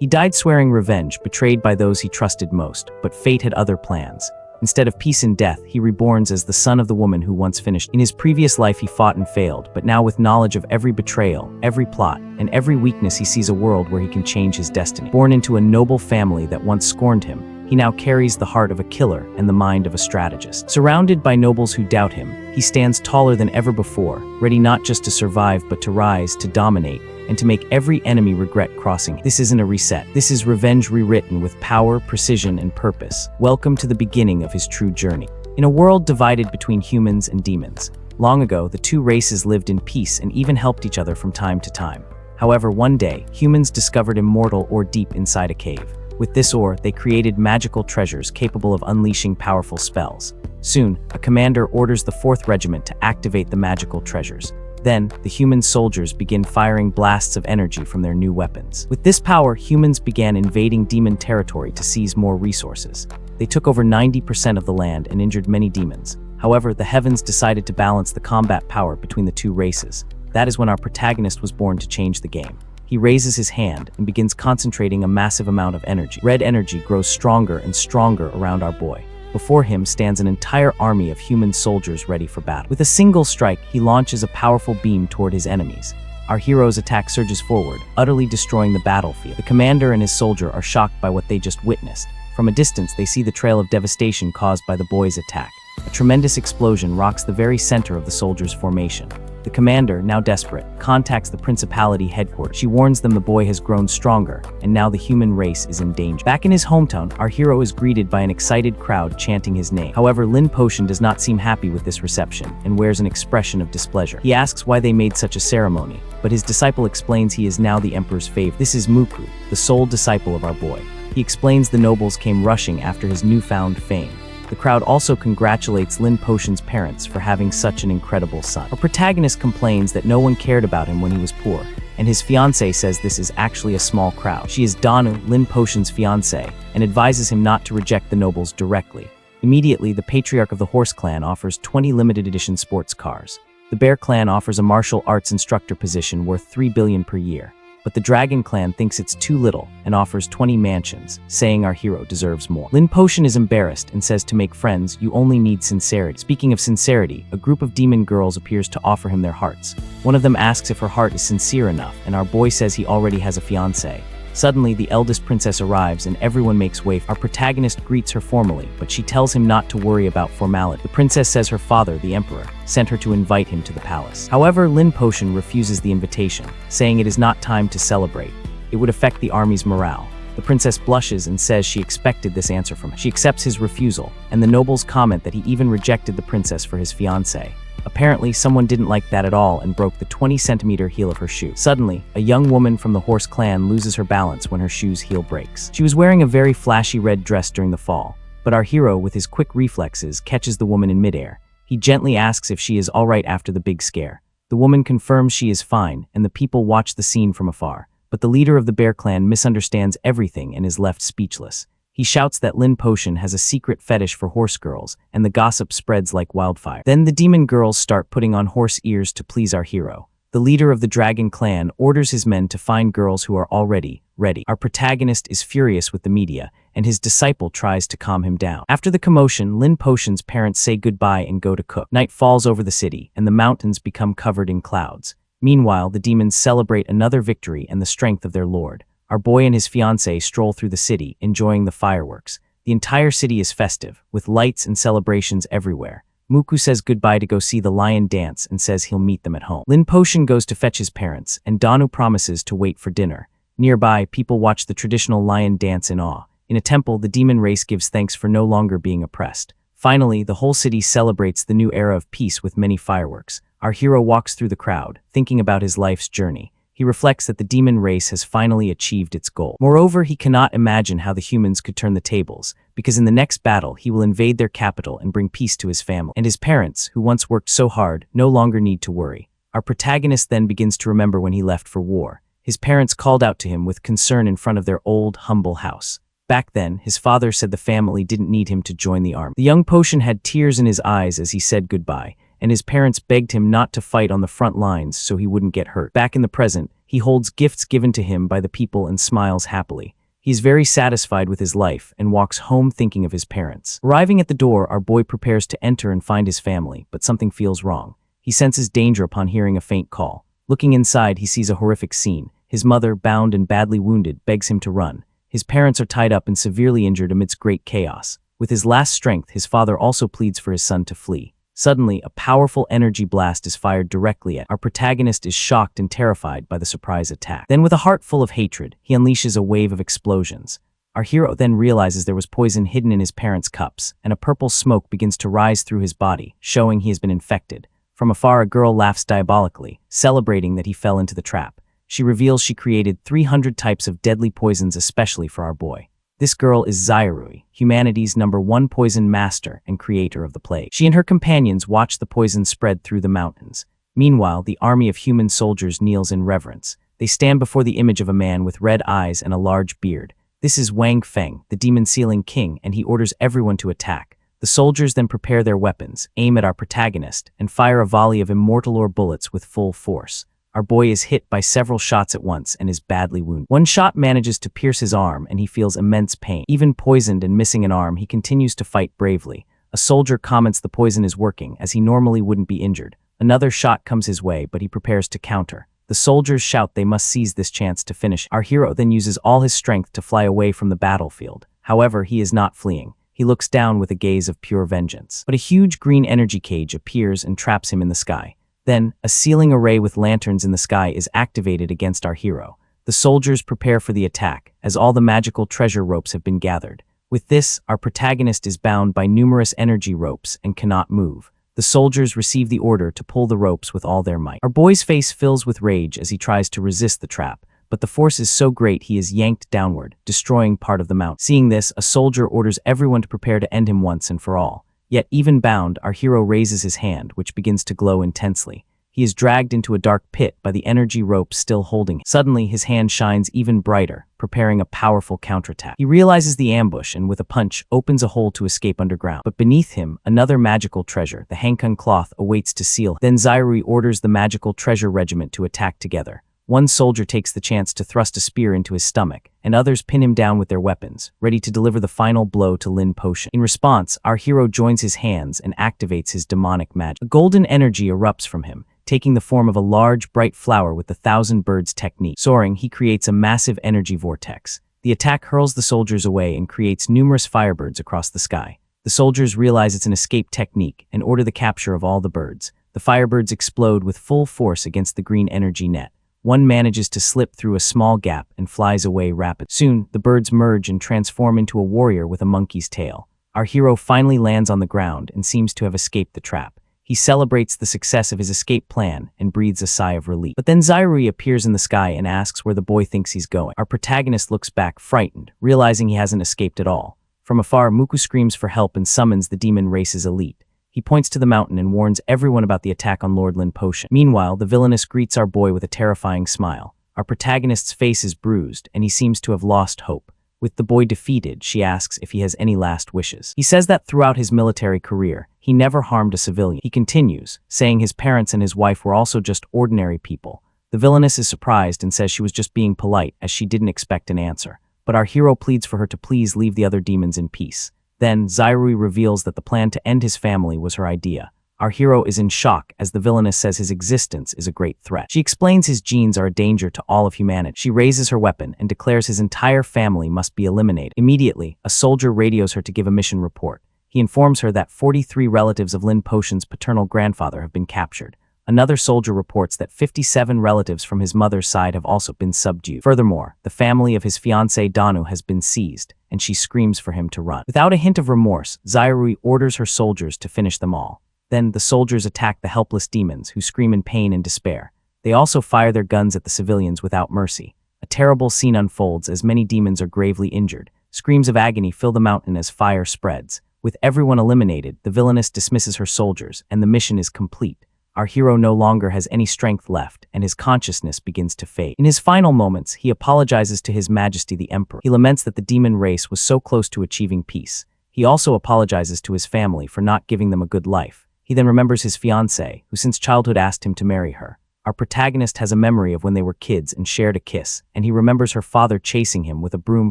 He died swearing revenge, betrayed by those he trusted most, but fate had other plans. Instead of peace and death, he reborns as the son of the woman who once finished. In his previous life he fought and failed, but now with knowledge of every betrayal, every plot, and every weakness he sees a world where he can change his destiny. Born into a noble family that once scorned him, he now carries the heart of a killer and the mind of a strategist. Surrounded by nobles who doubt him, he stands taller than ever before, ready not just to survive but to rise, to dominate, and to make every enemy regret crossing. This isn't a reset. This is revenge rewritten with power, precision, and purpose. Welcome to the beginning of his true journey. In a world divided between humans and demons, long ago the two races lived in peace and even helped each other from time to time. However, one day, humans discovered immortal ore deep inside a cave. With this ore, they created magical treasures capable of unleashing powerful spells. Soon, a commander orders the 4th Regiment to activate the magical treasures. Then, the human soldiers begin firing blasts of energy from their new weapons. With this power, humans began invading demon territory to seize more resources. They took over 90% of the land and injured many demons. However, the heavens decided to balance the combat power between the two races. That is when our protagonist was born to change the game. He raises his hand and begins concentrating a massive amount of energy. Red energy grows stronger and stronger around our boy. Before him stands an entire army of human soldiers ready for battle. With a single strike, he launches a powerful beam toward his enemies. Our hero's attack surges forward, utterly destroying the battlefield. The commander and his soldier are shocked by what they just witnessed. From a distance, they see the trail of devastation caused by the boy's attack. A tremendous explosion rocks the very center of the soldiers' formation. The commander, now desperate, contacts the principality headquarters. She warns them the boy has grown stronger, and now the human race is in danger. Back in his hometown, our hero is greeted by an excited crowd chanting his name. However, Lin Potion does not seem happy with this reception, and wears an expression of displeasure. He asks why they made such a ceremony, but his disciple explains he is now the emperor's favorite. This is Muku, the sole disciple of our boy. He explains the nobles came rushing after his newfound fame. The crowd also congratulates Lin Potion's parents for having such an incredible son. Our protagonist complains that no one cared about him when he was poor, and his fiancée says this is actually a small crowd. She is Danu, Lin Potion's fiancée, and advises him not to reject the nobles directly. Immediately, the patriarch of the Horse Clan offers 20 limited edition sports cars. The Bear Clan offers a martial arts instructor position worth 3 billion per year. But the Dragon Clan thinks it's too little and offers 20 mansions, saying our hero deserves more. Lin Potion is embarrassed and says to make friends, you only need sincerity. Speaking of sincerity, a group of demon girls appears to offer him their hearts. One of them asks if her heart is sincere enough, and our boy says he already has a fiancée. Suddenly, the eldest princess arrives and everyone makes way. Our protagonist greets her formally, but she tells him not to worry about formality. The princess says her father, the emperor, sent her to invite him to the palace. However, Lin Potion refuses the invitation, saying it is not time to celebrate. It would affect the army's morale. The princess blushes and says she expected this answer from him. She accepts his refusal, and the nobles comment that he even rejected the princess for his fiancée. Apparently, someone didn't like that at all and broke the 20-centimeter heel of her shoe. Suddenly, a young woman from the Horse Clan loses her balance when her shoe's heel breaks. She was wearing a very flashy red dress during the fall, but our hero, with his quick reflexes, catches the woman in midair. He gently asks if she is all right after the big scare. The woman confirms she is fine, and the people watch the scene from afar. But the leader of the Bear Clan misunderstands everything and is left speechless. He shouts that Lin Potion has a secret fetish for horse girls, and the gossip spreads like wildfire. Then the demon girls start putting on horse ears to please our hero. The leader of the Dragon Clan orders his men to find girls who are already ready. Our protagonist is furious with the media, and his disciple tries to calm him down. After the commotion, Lin Potion's parents say goodbye and go to cook. Night falls over the city, and the mountains become covered in clouds. Meanwhile, the demons celebrate another victory and the strength of their lord. Our boy and his fiancée stroll through the city, enjoying the fireworks. The entire city is festive, with lights and celebrations everywhere. Muku says goodbye to go see the lion dance and says he'll meet them at home. Lin Potion goes to fetch his parents, and Danu promises to wait for dinner. Nearby, people watch the traditional lion dance in awe. In a temple, the demon race gives thanks for no longer being oppressed. Finally, the whole city celebrates the new era of peace with many fireworks. Our hero walks through the crowd, thinking about his life's journey. He reflects that the demon race has finally achieved its goal. Moreover, he cannot imagine how the humans could turn the tables, because in the next battle, he will invade their capital and bring peace to his family. And his parents, who once worked so hard, no longer need to worry. Our protagonist then begins to remember when he left for war. His parents called out to him with concern in front of their old, humble house. Back then, his father said the family didn't need him to join the army. The young Potion had tears in his eyes as he said goodbye, and his parents begged him not to fight on the front lines so he wouldn't get hurt. Back in the present, He holds gifts given to him by the people and smiles happily. He is very satisfied with his life and walks home thinking of his parents. Arriving at the door, our boy prepares to enter and find his family, but something feels wrong. He senses danger upon hearing a faint call. Looking inside, he sees a horrific scene. His mother, bound and badly wounded, begs him to run. His parents are tied up and severely injured amidst great chaos. With his last strength, his father also pleads for his son to flee. Suddenly, a powerful energy blast is fired directly at our protagonist. Is shocked and terrified by the surprise attack. Then, with a heart full of hatred, he unleashes a wave of explosions. Our hero then realizes there was poison hidden in his parents' cups, and a purple smoke begins to rise through his body, showing he has been infected. From afar, a girl laughs diabolically, celebrating that he fell into the trap. She reveals she created 300 types of deadly poisons especially for our boy. This girl is Zairui, humanity's #1 poison master and creator of the plague. She and her companions watch the poison spread through the mountains. Meanwhile, the army of human soldiers kneels in reverence. They stand before the image of a man with red eyes and a large beard. This is Wang Feng, the demon-sealing king, and he orders everyone to attack. The soldiers then prepare their weapons, aim at our protagonist, and fire a volley of immortal ore bullets with full force. Our boy is hit by several shots at once and is badly wounded. One shot manages to pierce his arm and he feels immense pain. Even poisoned and missing an arm, he continues to fight bravely. A soldier comments the poison is working, as he normally wouldn't be injured. Another shot comes his way, but he prepares to counter. The soldiers shout they must seize this chance to finish. Our hero then uses all his strength to fly away from the battlefield. However, he is not fleeing. He looks down with a gaze of pure vengeance. But a huge green energy cage appears and traps him in the sky. Then, a ceiling array with lanterns in the sky is activated against our hero. The soldiers prepare for the attack, as all the magical treasure ropes have been gathered. With this, our protagonist is bound by numerous energy ropes and cannot move. The soldiers receive the order to pull the ropes with all their might. Our boy's face fills with rage as he tries to resist the trap, but the force is so great he is yanked downward, destroying part of the mountain. Seeing this, a soldier orders everyone to prepare to end him once and for all. Yet, even bound, our hero raises his hand, which begins to glow intensely. He is dragged into a dark pit by the energy rope still holding him. Suddenly, his hand shines even brighter, preparing a powerful counterattack. He realizes the ambush and, with a punch, opens a hole to escape underground. But beneath him, another magical treasure, the Hankun cloth, awaits to seal him. Then Zairui orders the magical treasure regiment to attack together. One soldier takes the chance to thrust a spear into his stomach, and others pin him down with their weapons, ready to deliver the final blow to Lin Potion. In response, our hero joins his hands and activates his demonic magic. A golden energy erupts from him, taking the form of a large, bright flower with the 1,000 birds technique. Soaring, he creates a massive energy vortex. The attack hurls the soldiers away and creates numerous firebirds across the sky. The soldiers realize it's an escape technique and order the capture of all the birds. The firebirds explode with full force against the green energy net. One manages to slip through a small gap and flies away rapidly. Soon, the birds merge and transform into a warrior with a monkey's tail. Our hero finally lands on the ground and seems to have escaped the trap. He celebrates the success of his escape plan and breathes a sigh of relief. But then Zairui appears in the sky and asks where the boy thinks he's going. Our protagonist looks back, frightened, realizing he hasn't escaped at all. From afar, Muku screams for help and summons the demon race's elite. He points to the mountain and warns everyone about the attack on Lord Lin Potion. Meanwhile, the villainess greets our boy with a terrifying smile. Our protagonist's face is bruised, and he seems to have lost hope. With the boy defeated, she asks if he has any last wishes. He says that throughout his military career, he never harmed a civilian. He continues, saying his parents and his wife were also just ordinary people. The villainess is surprised and says she was just being polite, as she didn't expect an answer. But our hero pleads for her to please leave the other demons in peace. Then, Zairui reveals that the plan to end his family was her idea. Our hero is in shock as the villainess says his existence is a great threat. She explains his genes are a danger to all of humanity. She raises her weapon and declares his entire family must be eliminated. Immediately, a soldier radios her to give a mission report. He informs her that 43 relatives of Lin Potion's paternal grandfather have been captured. Another soldier reports that 57 relatives from his mother's side have also been subdued. Furthermore, the family of his fiancée Danu has been seized, and she screams for him to run. Without a hint of remorse, Zairui orders her soldiers to finish them all. Then the soldiers attack the helpless demons, who scream in pain and despair. They also fire their guns at the civilians without mercy. A terrible scene unfolds as many demons are gravely injured. Screams of agony fill the mountain as fire spreads. With everyone eliminated, the villainess dismisses her soldiers, and the mission is complete. Our hero no longer has any strength left, and his consciousness begins to fade. In his final moments, he apologizes to His Majesty the Emperor. He laments that the demon race was so close to achieving peace. He also apologizes to his family for not giving them a good life. He then remembers his fiancée, who since childhood asked him to marry her. Our Our protagonist has a memory of when they were kids and shared a kiss, and he remembers her father chasing him with a broom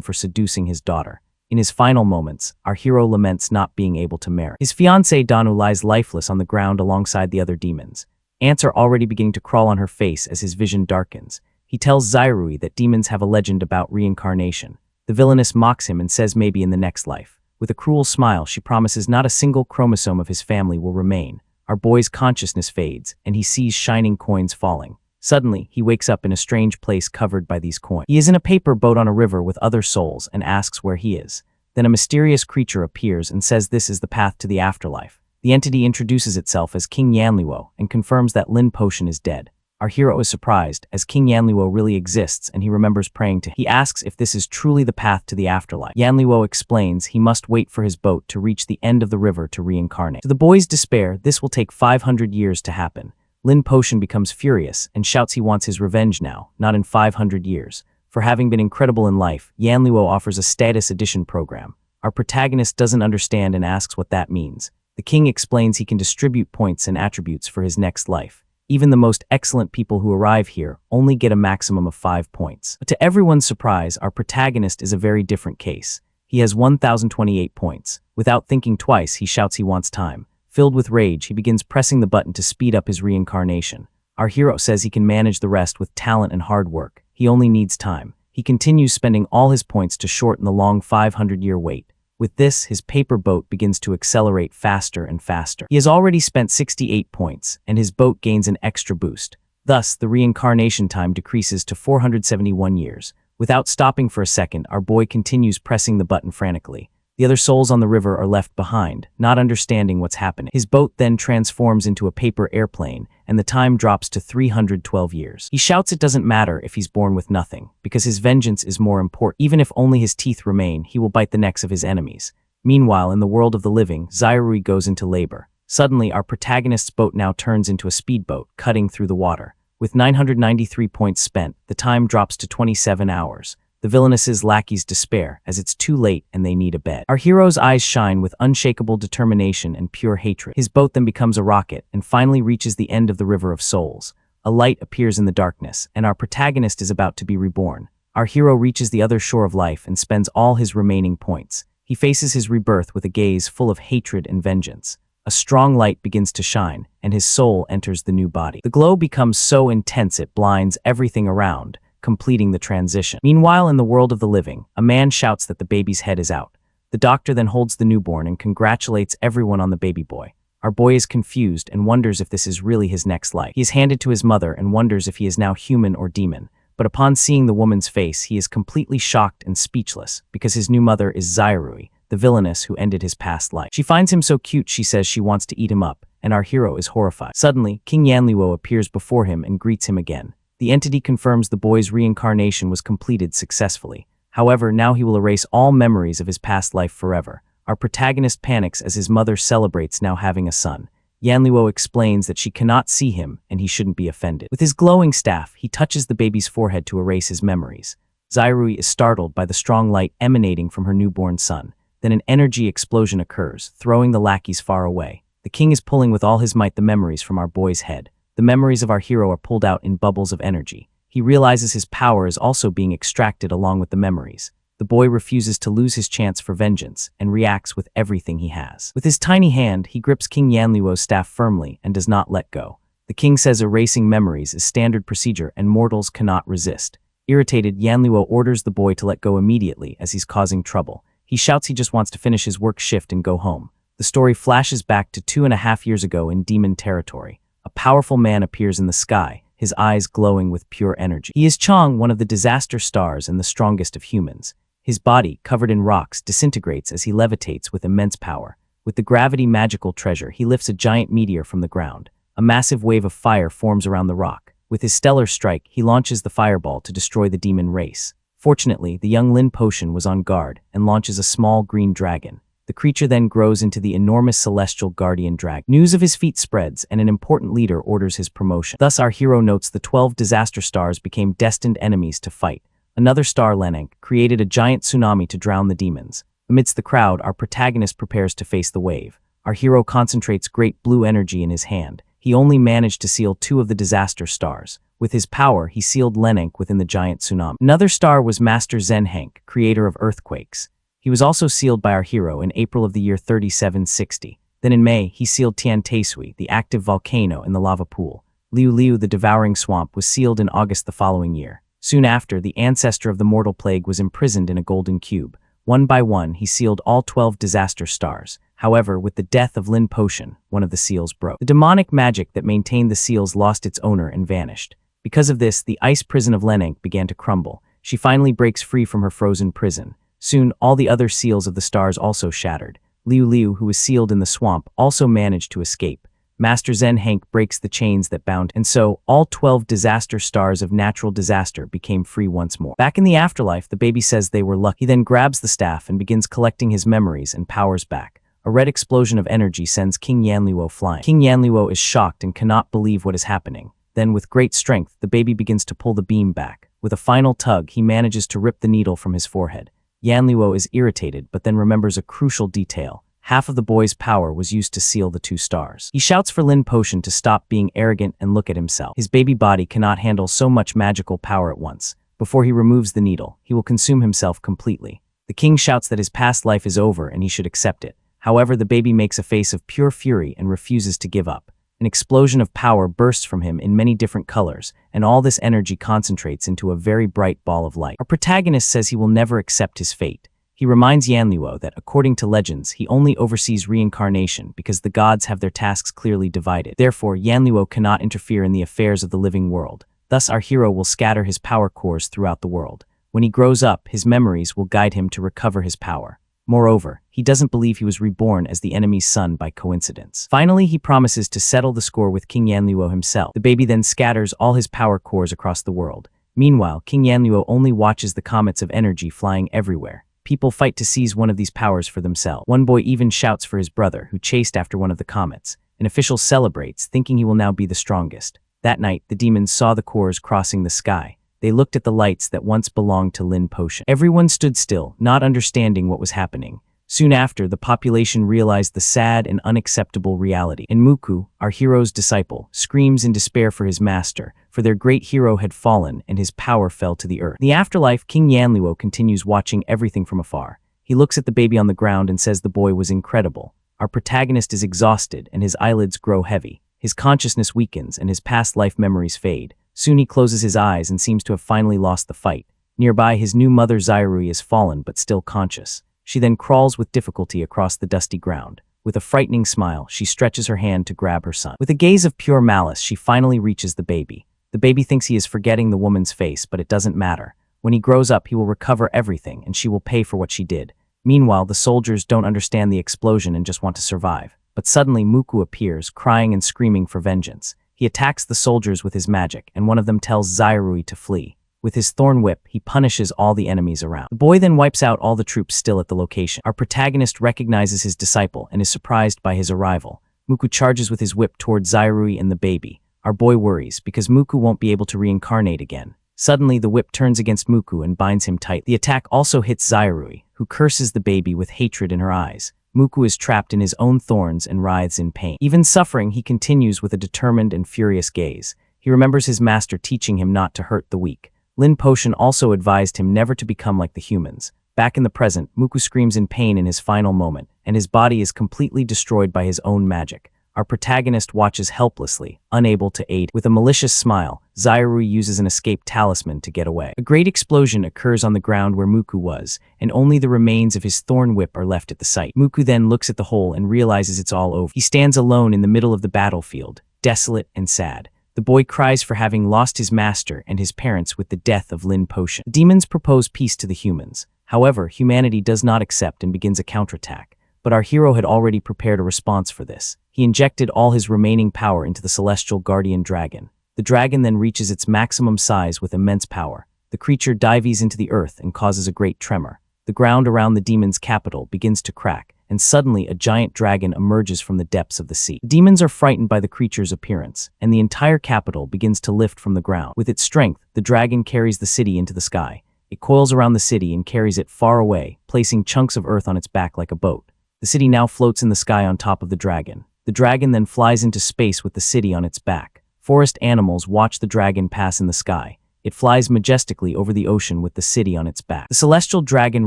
for seducing his daughter. In his final moments, our hero laments not being able to marry. His fiancée Danu lies lifeless on the ground alongside the other demons. Ants are already beginning to crawl on her face as his vision darkens. He tells Zairui that demons have a legend about reincarnation. The villainess mocks him and says maybe in the next life. With a cruel smile, she promises not a single chromosome of his family will remain. Our boy's consciousness fades, and he sees shining coins falling. Suddenly, he wakes up in a strange place covered by these coins. He is in a paper boat on a river with other souls and asks where he is. Then a mysterious creature appears and says this is the path to the afterlife. The entity introduces itself as King Yanluo and confirms that Lin Potion is dead. Our hero is surprised, as King Yanluo really exists and he remembers praying to him. He asks if this is truly the path to the afterlife. Yanluo explains he must wait for his boat to reach the end of the river to reincarnate. To the boy's despair, this will take 500 years to happen. Lin Potion becomes furious and shouts he wants his revenge now, not in 500 years. For having been incredible in life, Yanluo offers a status addition program. Our protagonist doesn't understand and asks what that means. The king explains he can distribute points and attributes for his next life. Even the most excellent people who arrive here only get a maximum of 5 points. But to everyone's surprise, our protagonist is a very different case. He has 1,028 points. Without thinking twice, he shouts he wants time. Filled with rage, he begins pressing the button to speed up his reincarnation. Our hero says he can manage the rest with talent and hard work. He only needs time. He continues spending all his points to shorten the long 500-year wait. With this, his paper boat begins to accelerate faster and faster. He has already spent 68 points, and his boat gains an extra boost. Thus, the reincarnation time decreases to 471 years. Without stopping for a second, our boy continues pressing the button frantically. The other souls on the river are left behind, not understanding what's happening. His boat then transforms into a paper airplane, and the time drops to 312 years. He shouts it doesn't matter if he's born with nothing, because his vengeance is more important. Even if only his teeth remain, he will bite the necks of his enemies. Meanwhile, in the world of the living, Zairui goes into labor. Suddenly, our protagonist's boat now turns into a speedboat, cutting through the water. With 993 points spent, the time drops to 27 hours. The villainess's lackeys despair, as it's too late and they need a bed. Our hero's eyes shine with unshakable determination and pure hatred. His boat then becomes a rocket and finally reaches the end of the River of Souls. A light appears in the darkness, and our protagonist is about to be reborn. Our hero reaches the other shore of life and spends all his remaining points. He faces his rebirth with a gaze full of hatred and vengeance. A strong light begins to shine, and his soul enters the new body. The glow becomes so intense it blinds everything around, completing the transition. Meanwhile, in the world of the living, a man shouts that the baby's head is out. The doctor then holds the newborn and congratulates everyone on the baby boy. Our boy is confused and wonders if this is really his next life. He is handed to his mother and wonders if he is now human or demon. But upon seeing the woman's face, he is completely shocked and speechless, because his new mother is Zairui, the villainess who ended his past life. She finds him so cute she says she wants to eat him up, and our hero is horrified. Suddenly, King Yanluo appears before him and greets him again. The entity confirms the boy's reincarnation was completed successfully. However, now he will erase all memories of his past life forever. Our protagonist panics as his mother celebrates now having a son. Yanluo explains that she cannot see him and he shouldn't be offended. With his glowing staff, he touches the baby's forehead to erase his memories. Zairui is startled by the strong light emanating from her newborn son. Then an energy explosion occurs, throwing the lackeys far away. The king is pulling with all his might the memories from our boy's head. The memories of our hero are pulled out in bubbles of energy. He realizes his power is also being extracted along with the memories. The boy refuses to lose his chance for vengeance and reacts with everything he has. With his tiny hand, he grips King Yanluo's staff firmly and does not let go. The king says erasing memories is standard procedure and mortals cannot resist. Irritated, Yanluo orders the boy to let go immediately as he's causing trouble. He shouts he just wants to finish his work shift and go home. The story flashes back to 2.5 years ago in demon territory. A powerful man appears in the sky, his eyes glowing with pure energy. He is Chang, one of the disaster stars and the strongest of humans. His body, covered in rocks, disintegrates as he levitates with immense power. With the gravity magical treasure, he lifts a giant meteor from the ground. A massive wave of fire forms around the rock. With his stellar strike, he launches the fireball to destroy the demon race. Fortunately, the young Lin Potion was on guard and launches a small green dragon. The creature then grows into the enormous celestial guardian dragon. News of his feat spreads, and an important leader orders his promotion. Thus, our hero notes the 12 disaster stars became destined enemies to fight. Another star, Lenank, created a giant tsunami to drown the demons. Amidst the crowd, our protagonist prepares to face the wave. Our hero concentrates great blue energy in his hand. he only managed to seal 2 of the disaster stars. With his power, he sealed Lenink within the giant tsunami. Another star was Master Zen Hank, creator of earthquakes. He was also sealed by our hero in April of the year 3760. Then in May, he sealed Tian Taisui, the active volcano in the lava pool. Liu Liu, the devouring swamp, was sealed in August the following year. Soon after, the ancestor of the mortal plague was imprisoned in a golden cube. One by one, he sealed all 12 disaster stars. However, with the death of Lin Potion, one of the seals broke. The demonic magic that maintained the seals lost its owner and vanished. Because of this, the ice prison of Lenink began to crumble. She finally breaks free from her frozen prison. Soon, all the other seals of the stars also shattered. Liu Liu, who was sealed in the swamp, also managed to escape. Master Zen Hank breaks the chains that bound, and so all 12 disaster stars of natural disaster became free once more. Back in the afterlife, the baby says they were lucky. He then grabs the staff and begins collecting his memories and powers back. A red explosion of energy sends King Yanluo flying. King Yanluo is shocked and cannot believe what is happening. Then, with great strength, the baby begins to pull the beam back. With a final tug, he manages to rip the needle from his forehead. Yanluo is irritated, but then remembers a crucial detail. Half of the boy's power was used to seal the 2 stars. He shouts for Lin Potion to stop being arrogant and look at himself. His baby body cannot handle so much magical power at once. Before he removes the needle, he will consume himself completely. The king shouts that his past life is over and he should accept it. However, the baby makes a face of pure fury and refuses to give up. An explosion of power bursts from him in many different colors, and all this energy concentrates into a very bright ball of light. Our protagonist says he will never accept his fate. He reminds Yanluo that, according to legends, he only oversees reincarnation because the gods have their tasks clearly divided. Therefore, Yanluo cannot interfere in the affairs of the living world. Thus, our hero will scatter his power cores throughout the world. When he grows up, his memories will guide him to recover his power. Moreover, he doesn't believe he was reborn as the enemy's son by coincidence. Finally, he promises to settle the score with King Yanluo himself. The baby then scatters all his power cores across the world. Meanwhile, King Yanluo only watches the comets of energy flying everywhere. People fight to seize one of these powers for themselves. One boy even shouts for his brother, who chased after one of the comets. An official celebrates, thinking he will now be the strongest. That night, the demons saw the cores crossing the sky. They looked at the lights that once belonged to Lin Potion. Everyone stood still, not understanding what was happening. Soon after, the population realized the sad and unacceptable reality. And Muku, our hero's disciple, screams in despair for his master, for their great hero had fallen and his power fell to the earth. In the afterlife, King Yanluo continues watching everything from afar. He looks at the baby on the ground and says the boy was incredible. Our protagonist is exhausted and his eyelids grow heavy. His consciousness weakens and his past life memories fade. Soon he closes his eyes and seems to have finally lost the fight. Nearby, his new mother Zairui is fallen but still conscious. She then crawls with difficulty across the dusty ground. With a frightening smile, she stretches her hand to grab her son. With a gaze of pure malice, she finally reaches the baby. The baby thinks he is forgetting the woman's face, but it doesn't matter. When he grows up, he will recover everything and she will pay for what she did. Meanwhile, the soldiers don't understand the explosion and just want to survive. But suddenly, Muku appears, crying and screaming for vengeance. He attacks the soldiers with his magic, and one of them tells Zairui to flee. With his thorn whip, he punishes all the enemies around. The boy then wipes out all the troops still at the location. Our protagonist recognizes his disciple and is surprised by his arrival. Muku charges with his whip toward Zairui and the baby. Our boy worries, because Muku won't be able to reincarnate again. Suddenly, the whip turns against Muku and binds him tight. The attack also hits Zairui, who curses the baby with hatred in her eyes. Muku is trapped in his own thorns and writhes in pain. Even suffering, he continues with a determined and furious gaze. He remembers his master teaching him not to hurt the weak. Lin Potion also advised him never to become like the humans. Back in the present, Muku screams in pain in his final moment, and his body is completely destroyed by his own magic. Our protagonist watches helplessly, unable to aid. With a malicious smile, Zairui uses an escape talisman to get away. A great explosion occurs on the ground where Muku was, and only the remains of his thorn whip are left at the site. Muku then looks at the hole and realizes it's all over. He stands alone in the middle of the battlefield, desolate and sad. The boy cries for having lost his master and his parents with the death of Lin Potion. The demons propose peace to the humans. However, humanity does not accept and begins a counterattack. But our hero had already prepared a response for this. He injected all his remaining power into the celestial guardian dragon. The dragon then reaches its maximum size with immense power. The creature dives into the earth and causes a great tremor. The ground around the demon's capital begins to crack, and suddenly a giant dragon emerges from the depths of the sea. The demons are frightened by the creature's appearance, and the entire capital begins to lift from the ground. With its strength, the dragon carries the city into the sky. It coils around the city and carries it far away, placing chunks of earth on its back like a boat. The city now floats in the sky on top of the dragon. The The dragon then flies into space with the city on its back. Forest animals watch the dragon pass in the sky. It flies majestically over the ocean with the city on its back. The celestial dragon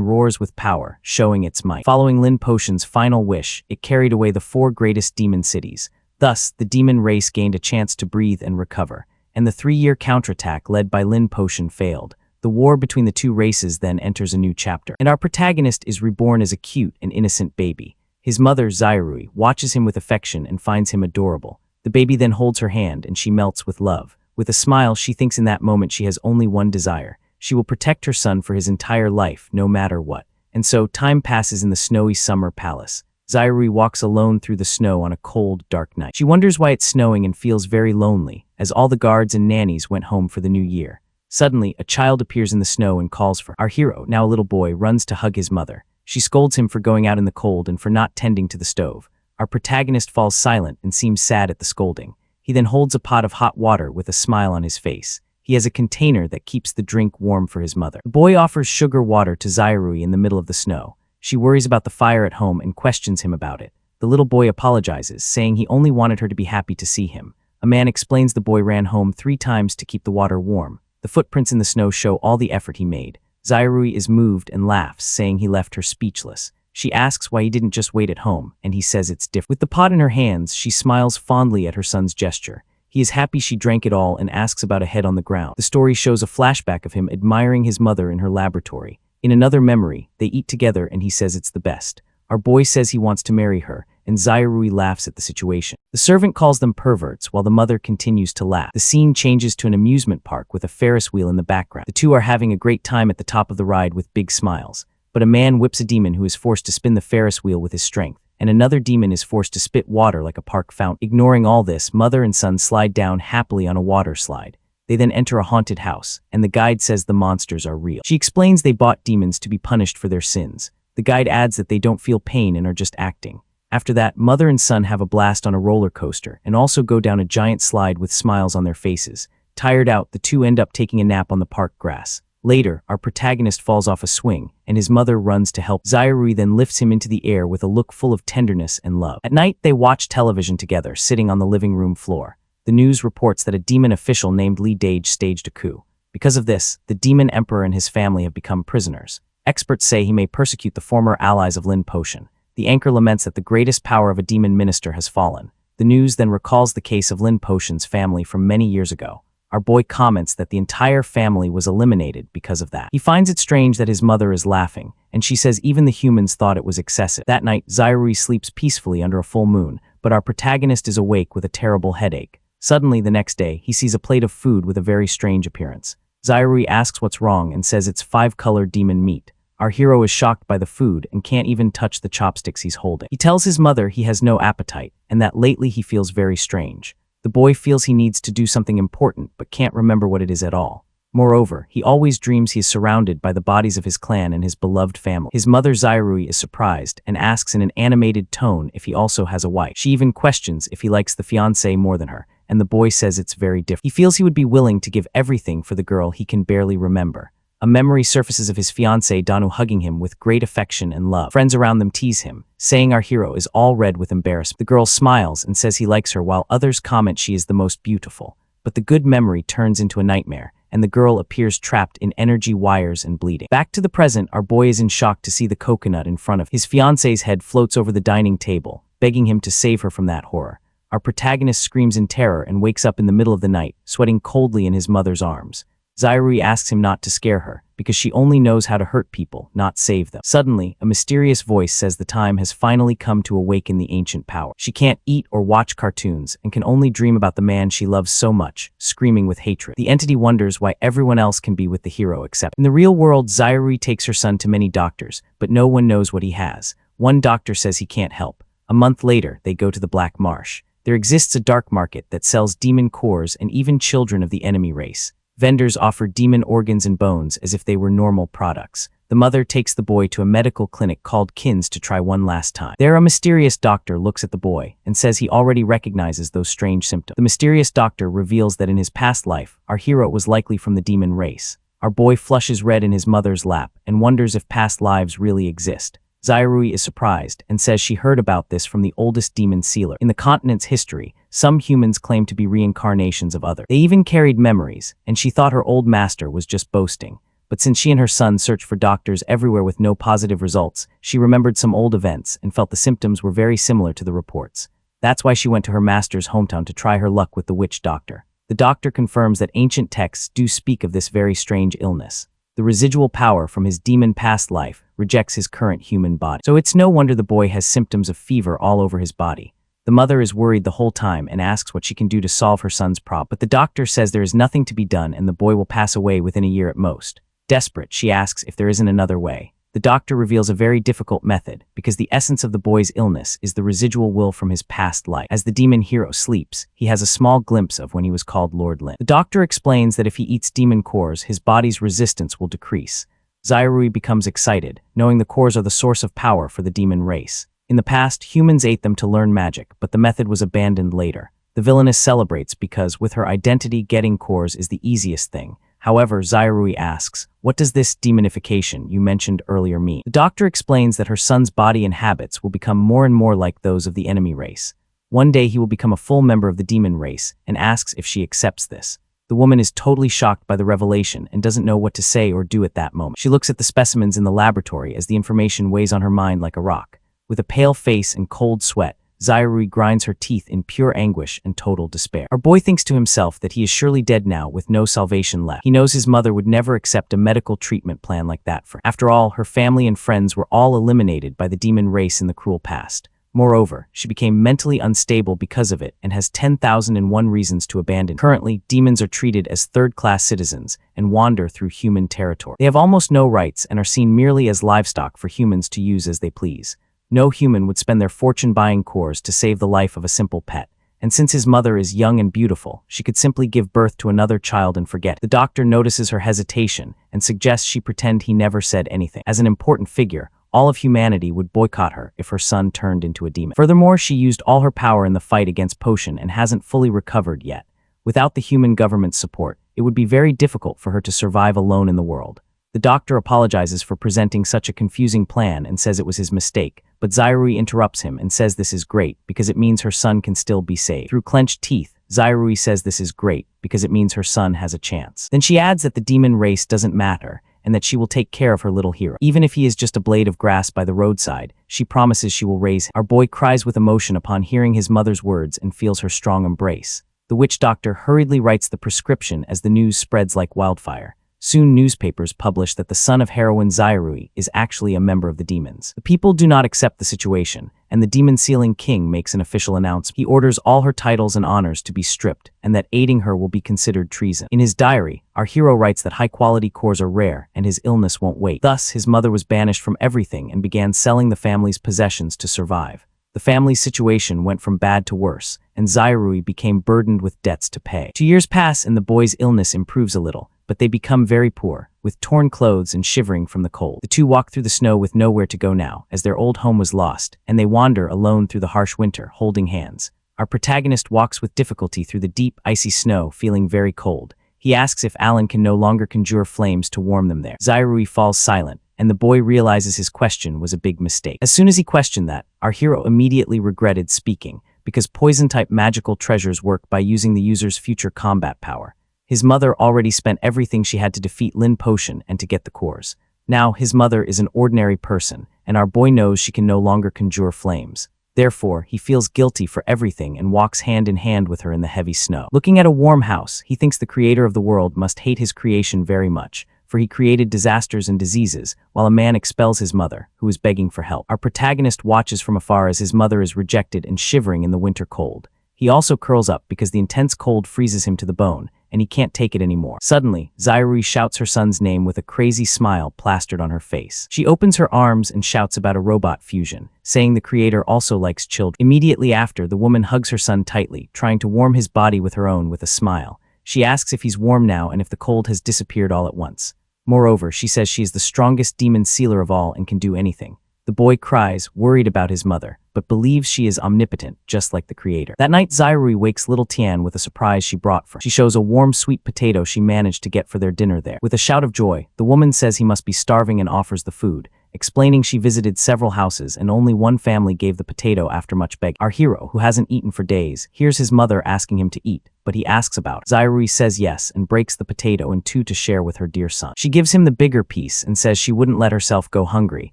roars with power, showing its might. Following Lin Potion's final wish, it carried away the 4 greatest demon cities. Thus, the demon race gained a chance to breathe and recover, and the 3-year counterattack led by Lin Potion failed. The war between the 2 races then enters a new chapter, and our protagonist is reborn as a cute and innocent baby. His mother, Zairui, watches him with affection and finds him adorable. The baby then holds her hand and she melts with love. With a smile, she thinks in that moment she has only one desire. She will protect her son for his entire life, no matter what. And so, time passes in the snowy summer palace. Zairui walks alone through the snow on a cold, dark night. She wonders why it's snowing and feels very lonely, as all the guards and nannies went home for the new year. Suddenly, a child appears in the snow and calls for her. Our hero, now a little boy, runs to hug his mother. She scolds him for going out in the cold and for not tending to the stove. Our protagonist falls silent and seems sad at the scolding. He then holds a pot of hot water with a smile on his face. He has a container that keeps the drink warm for his mother. The boy offers sugar water to Zairui in the middle of the snow. She worries about the fire at home and questions him about it. The little boy apologizes, saying he only wanted her to be happy to see him. A man explains the boy ran home 3 times to keep the water warm. The footprints in the snow show all the effort he made. Zairui is moved and laughs, saying he left her speechless. She asks why he didn't just wait at home, and he says it's different. With the pot in her hands, she smiles fondly at her son's gesture. He is happy she drank it all and asks about a head on the ground. The story shows a flashback of him admiring his mother in her laboratory. In another memory, they eat together and he says it's the best. Our boy says he wants to marry her, and Zairui laughs at the situation. The servant calls them perverts while the mother continues to laugh. The scene changes to an amusement park with a Ferris wheel in the background. The two are having a great time at the top of the ride with big smiles. But a man whips a demon who is forced to spin the Ferris wheel with his strength, and another demon is forced to spit water like a park fountain. Ignoring all this, mother and son slide down happily on a water slide. They then enter a haunted house, and the guide says the monsters are real. She explains they bought demons to be punished for their sins. The guide adds that they don't feel pain and are just acting. After that, mother and son have a blast on a roller coaster and also go down a giant slide with smiles on their faces. Tired out, the two end up taking a nap on the park grass. Later, our protagonist falls off a swing, and his mother runs to help. Zairui then lifts him into the air with a look full of tenderness and love. At night, they watch television together, sitting on the living room floor. The news reports that a demon official named Li Dage staged a coup. Because of this, the demon emperor and his family have become prisoners. Experts say he may persecute the former allies of Lin Potion. The anchor laments that the greatest power of a demon minister has fallen. The news then recalls the case of Lin Potion's family from many years ago. Our boy comments that the entire family was eliminated because of that. He finds it strange that his mother is laughing, and she says even the humans thought it was excessive. That night, Zairui sleeps peacefully under a full moon, but our protagonist is awake with a terrible headache. Suddenly, the next day, he sees a plate of food with a very strange appearance. Zairui asks what's wrong and says it's 5-colored demon meat. Our hero is shocked by the food and can't even touch the chopsticks he's holding. He tells his mother he has no appetite, and that lately he feels very strange. The boy feels he needs to do something important but can't remember what it is at all. Moreover, he always dreams he is surrounded by the bodies of his clan and his beloved family. His mother Zairui is surprised and asks in an animated tone if he also has a wife. She even questions if he likes the fiancée more than her, and the boy says it's very different. He feels he would be willing to give everything for the girl he can barely remember. A memory surfaces of his fiancée Danu hugging him with great affection and love. Friends around them tease him, saying our hero is all red with embarrassment. The girl smiles and says he likes her while others comment she is the most beautiful. But the good memory turns into a nightmare, and the girl appears trapped in energy wires and bleeding. Back to the present, our boy is in shock to see the coconut in front of him. His fiancée's head floats over the dining table, begging him to save her from that horror. Our protagonist screams in terror and wakes up in the middle of the night, sweating coldly in his mother's arms. Zairui asks him not to scare her, because she only knows how to hurt people, not save them. Suddenly, a mysterious voice says the time has finally come to awaken the ancient power. She can't eat or watch cartoons, and can only dream about the man she loves so much, screaming with hatred. The entity wonders why everyone else can be with the hero except. In the real world, Zairui takes her son to many doctors, but no one knows what he has. One doctor says he can't help. A month later, they go to the Black Marsh. There exists a dark market that sells demon cores and even children of the enemy race. Vendors offer demon organs and bones as if they were normal products. The mother takes the boy to a medical clinic called Kins to try one last time. There, a mysterious doctor looks at the boy and says he already recognizes those strange symptoms. The mysterious doctor reveals that in his past life, our hero was likely from the demon race. Our boy flushes red in his mother's lap and wonders if past lives really exist. Zairui is surprised and says she heard about this from the oldest demon sealer. In the continent's history, some humans claim to be reincarnations of others. They even carried memories, and she thought her old master was just boasting. But since she and her son searched for doctors everywhere with no positive results, she remembered some old events and felt the symptoms were very similar to the reports. That's why she went to her master's hometown to try her luck with the witch doctor. The doctor confirms that ancient texts do speak of this very strange illness. The residual power from his demon past life rejects his current human body. So it's no wonder the boy has symptoms of fever all over his body. The mother is worried the whole time and asks what she can do to solve her son's problem. But the doctor says there is nothing to be done and the boy will pass away within a year at most. Desperate, she asks if there isn't another way. The doctor reveals a very difficult method, because the essence of the boy's illness is the residual will from his past life. As the demon hero sleeps, he has a small glimpse of when he was called Lord Lin. The doctor explains that if he eats demon cores, his body's resistance will decrease. Zairui becomes excited, knowing the cores are the source of power for the demon race. In the past, humans ate them to learn magic, but the method was abandoned later. The villainess celebrates because, with her identity, getting cores is the easiest thing. However, Zairui asks, what does this demonification you mentioned earlier mean? The doctor explains that her son's body and habits will become more and more like those of the enemy race. One day he will become a full member of the demon race and asks if she accepts this. The woman is totally shocked by the revelation and doesn't know what to say or do at that moment. She looks at the specimens in the laboratory as the information weighs on her mind like a rock. With a pale face and cold sweat, Zairui grinds her teeth in pure anguish and total despair. Our boy thinks to himself that he is surely dead now with no salvation left. He knows his mother would never accept a medical treatment plan like that for him. After all, her family and friends were all eliminated by the demon race in the cruel past. Moreover, she became mentally unstable because of it and has 10,001 reasons to abandon. Currently, demons are treated as third-class citizens and wander through human territory. They have almost no rights and are seen merely as livestock for humans to use as they please. No human would spend their fortune buying cores to save the life of a simple pet. And since his mother is young and beautiful, she could simply give birth to another child and forget. The doctor notices her hesitation and suggests she pretend he never said anything. As an important figure, all of humanity would boycott her if her son turned into a demon. Furthermore, she used all her power in the fight against Potion and hasn't fully recovered yet. Without the human government's support, it would be very difficult for her to survive alone in the world. The doctor apologizes for presenting such a confusing plan and says it was his mistake, but Zairui interrupts him and says this is great because it means her son can still be saved. Through clenched teeth, Zairui says this is great because it means her son has a chance. Then she adds that the demon race doesn't matter and that she will take care of her little hero. Even if he is just a blade of grass by the roadside, she promises she will raise him. Our boy cries with emotion upon hearing his mother's words and feels her strong embrace. The witch doctor hurriedly writes the prescription as the news spreads like wildfire. Soon newspapers publish that the son of heroine Zairui is actually a member of the demons. The people do not accept the situation, and the demon-sealing king makes an official announcement. He orders all her titles and honors to be stripped, and that aiding her will be considered treason. In his diary, our hero writes that high-quality cores are rare, and his illness won't wait. Thus, his mother was banished from everything and began selling the family's possessions to survive. The family's situation went from bad to worse, and Zairui became burdened with debts to pay. 2 years pass and the boy's illness improves a little, but they become very poor, with torn clothes and shivering from the cold. The two walk through the snow with nowhere to go now, as their old home was lost, and they wander alone through the harsh winter, holding hands. Our protagonist walks with difficulty through the deep, icy snow, feeling very cold. He asks if Alan can no longer conjure flames to warm them there. Zairui falls silent, and the boy realizes his question was a big mistake. As soon as he questioned that, our hero immediately regretted speaking, because poison-type magical treasures work by using the user's future combat power. His mother already spent everything she had to defeat Lin Potion and to get the cores. Now, his mother is an ordinary person, and our boy knows she can no longer conjure flames. Therefore, he feels guilty for everything and walks hand in hand with her in the heavy snow. Looking at a warm house, he thinks the creator of the world must hate his creation very much, for he created disasters and diseases, while a man expels his mother, who is begging for help. Our protagonist watches from afar as his mother is rejected and shivering in the winter cold. He also curls up because the intense cold freezes him to the bone, and he can't take it anymore. Suddenly, Zairui shouts her son's name with a crazy smile plastered on her face. She opens her arms and shouts about a robot fusion, saying the creator also likes children. Immediately after, the woman hugs her son tightly, trying to warm his body with her own with a smile. She asks if he's warm now and if the cold has disappeared all at once. Moreover, she says she is the strongest demon sealer of all and can do anything. The boy cries, worried about his mother, but believes she is omnipotent, just like the creator. That night, Zairui wakes little Tian with a surprise she brought for him. She shows a warm sweet potato she managed to get for their dinner there. With a shout of joy, the woman says he must be starving and offers the food, explaining she visited several houses and only one family gave the potato after much begging. Our hero, who hasn't eaten for days, hears his mother asking him to eat, but he asks about it. Zairui says yes and breaks the potato in two to share with her dear son. She gives him the bigger piece and says she wouldn't let herself go hungry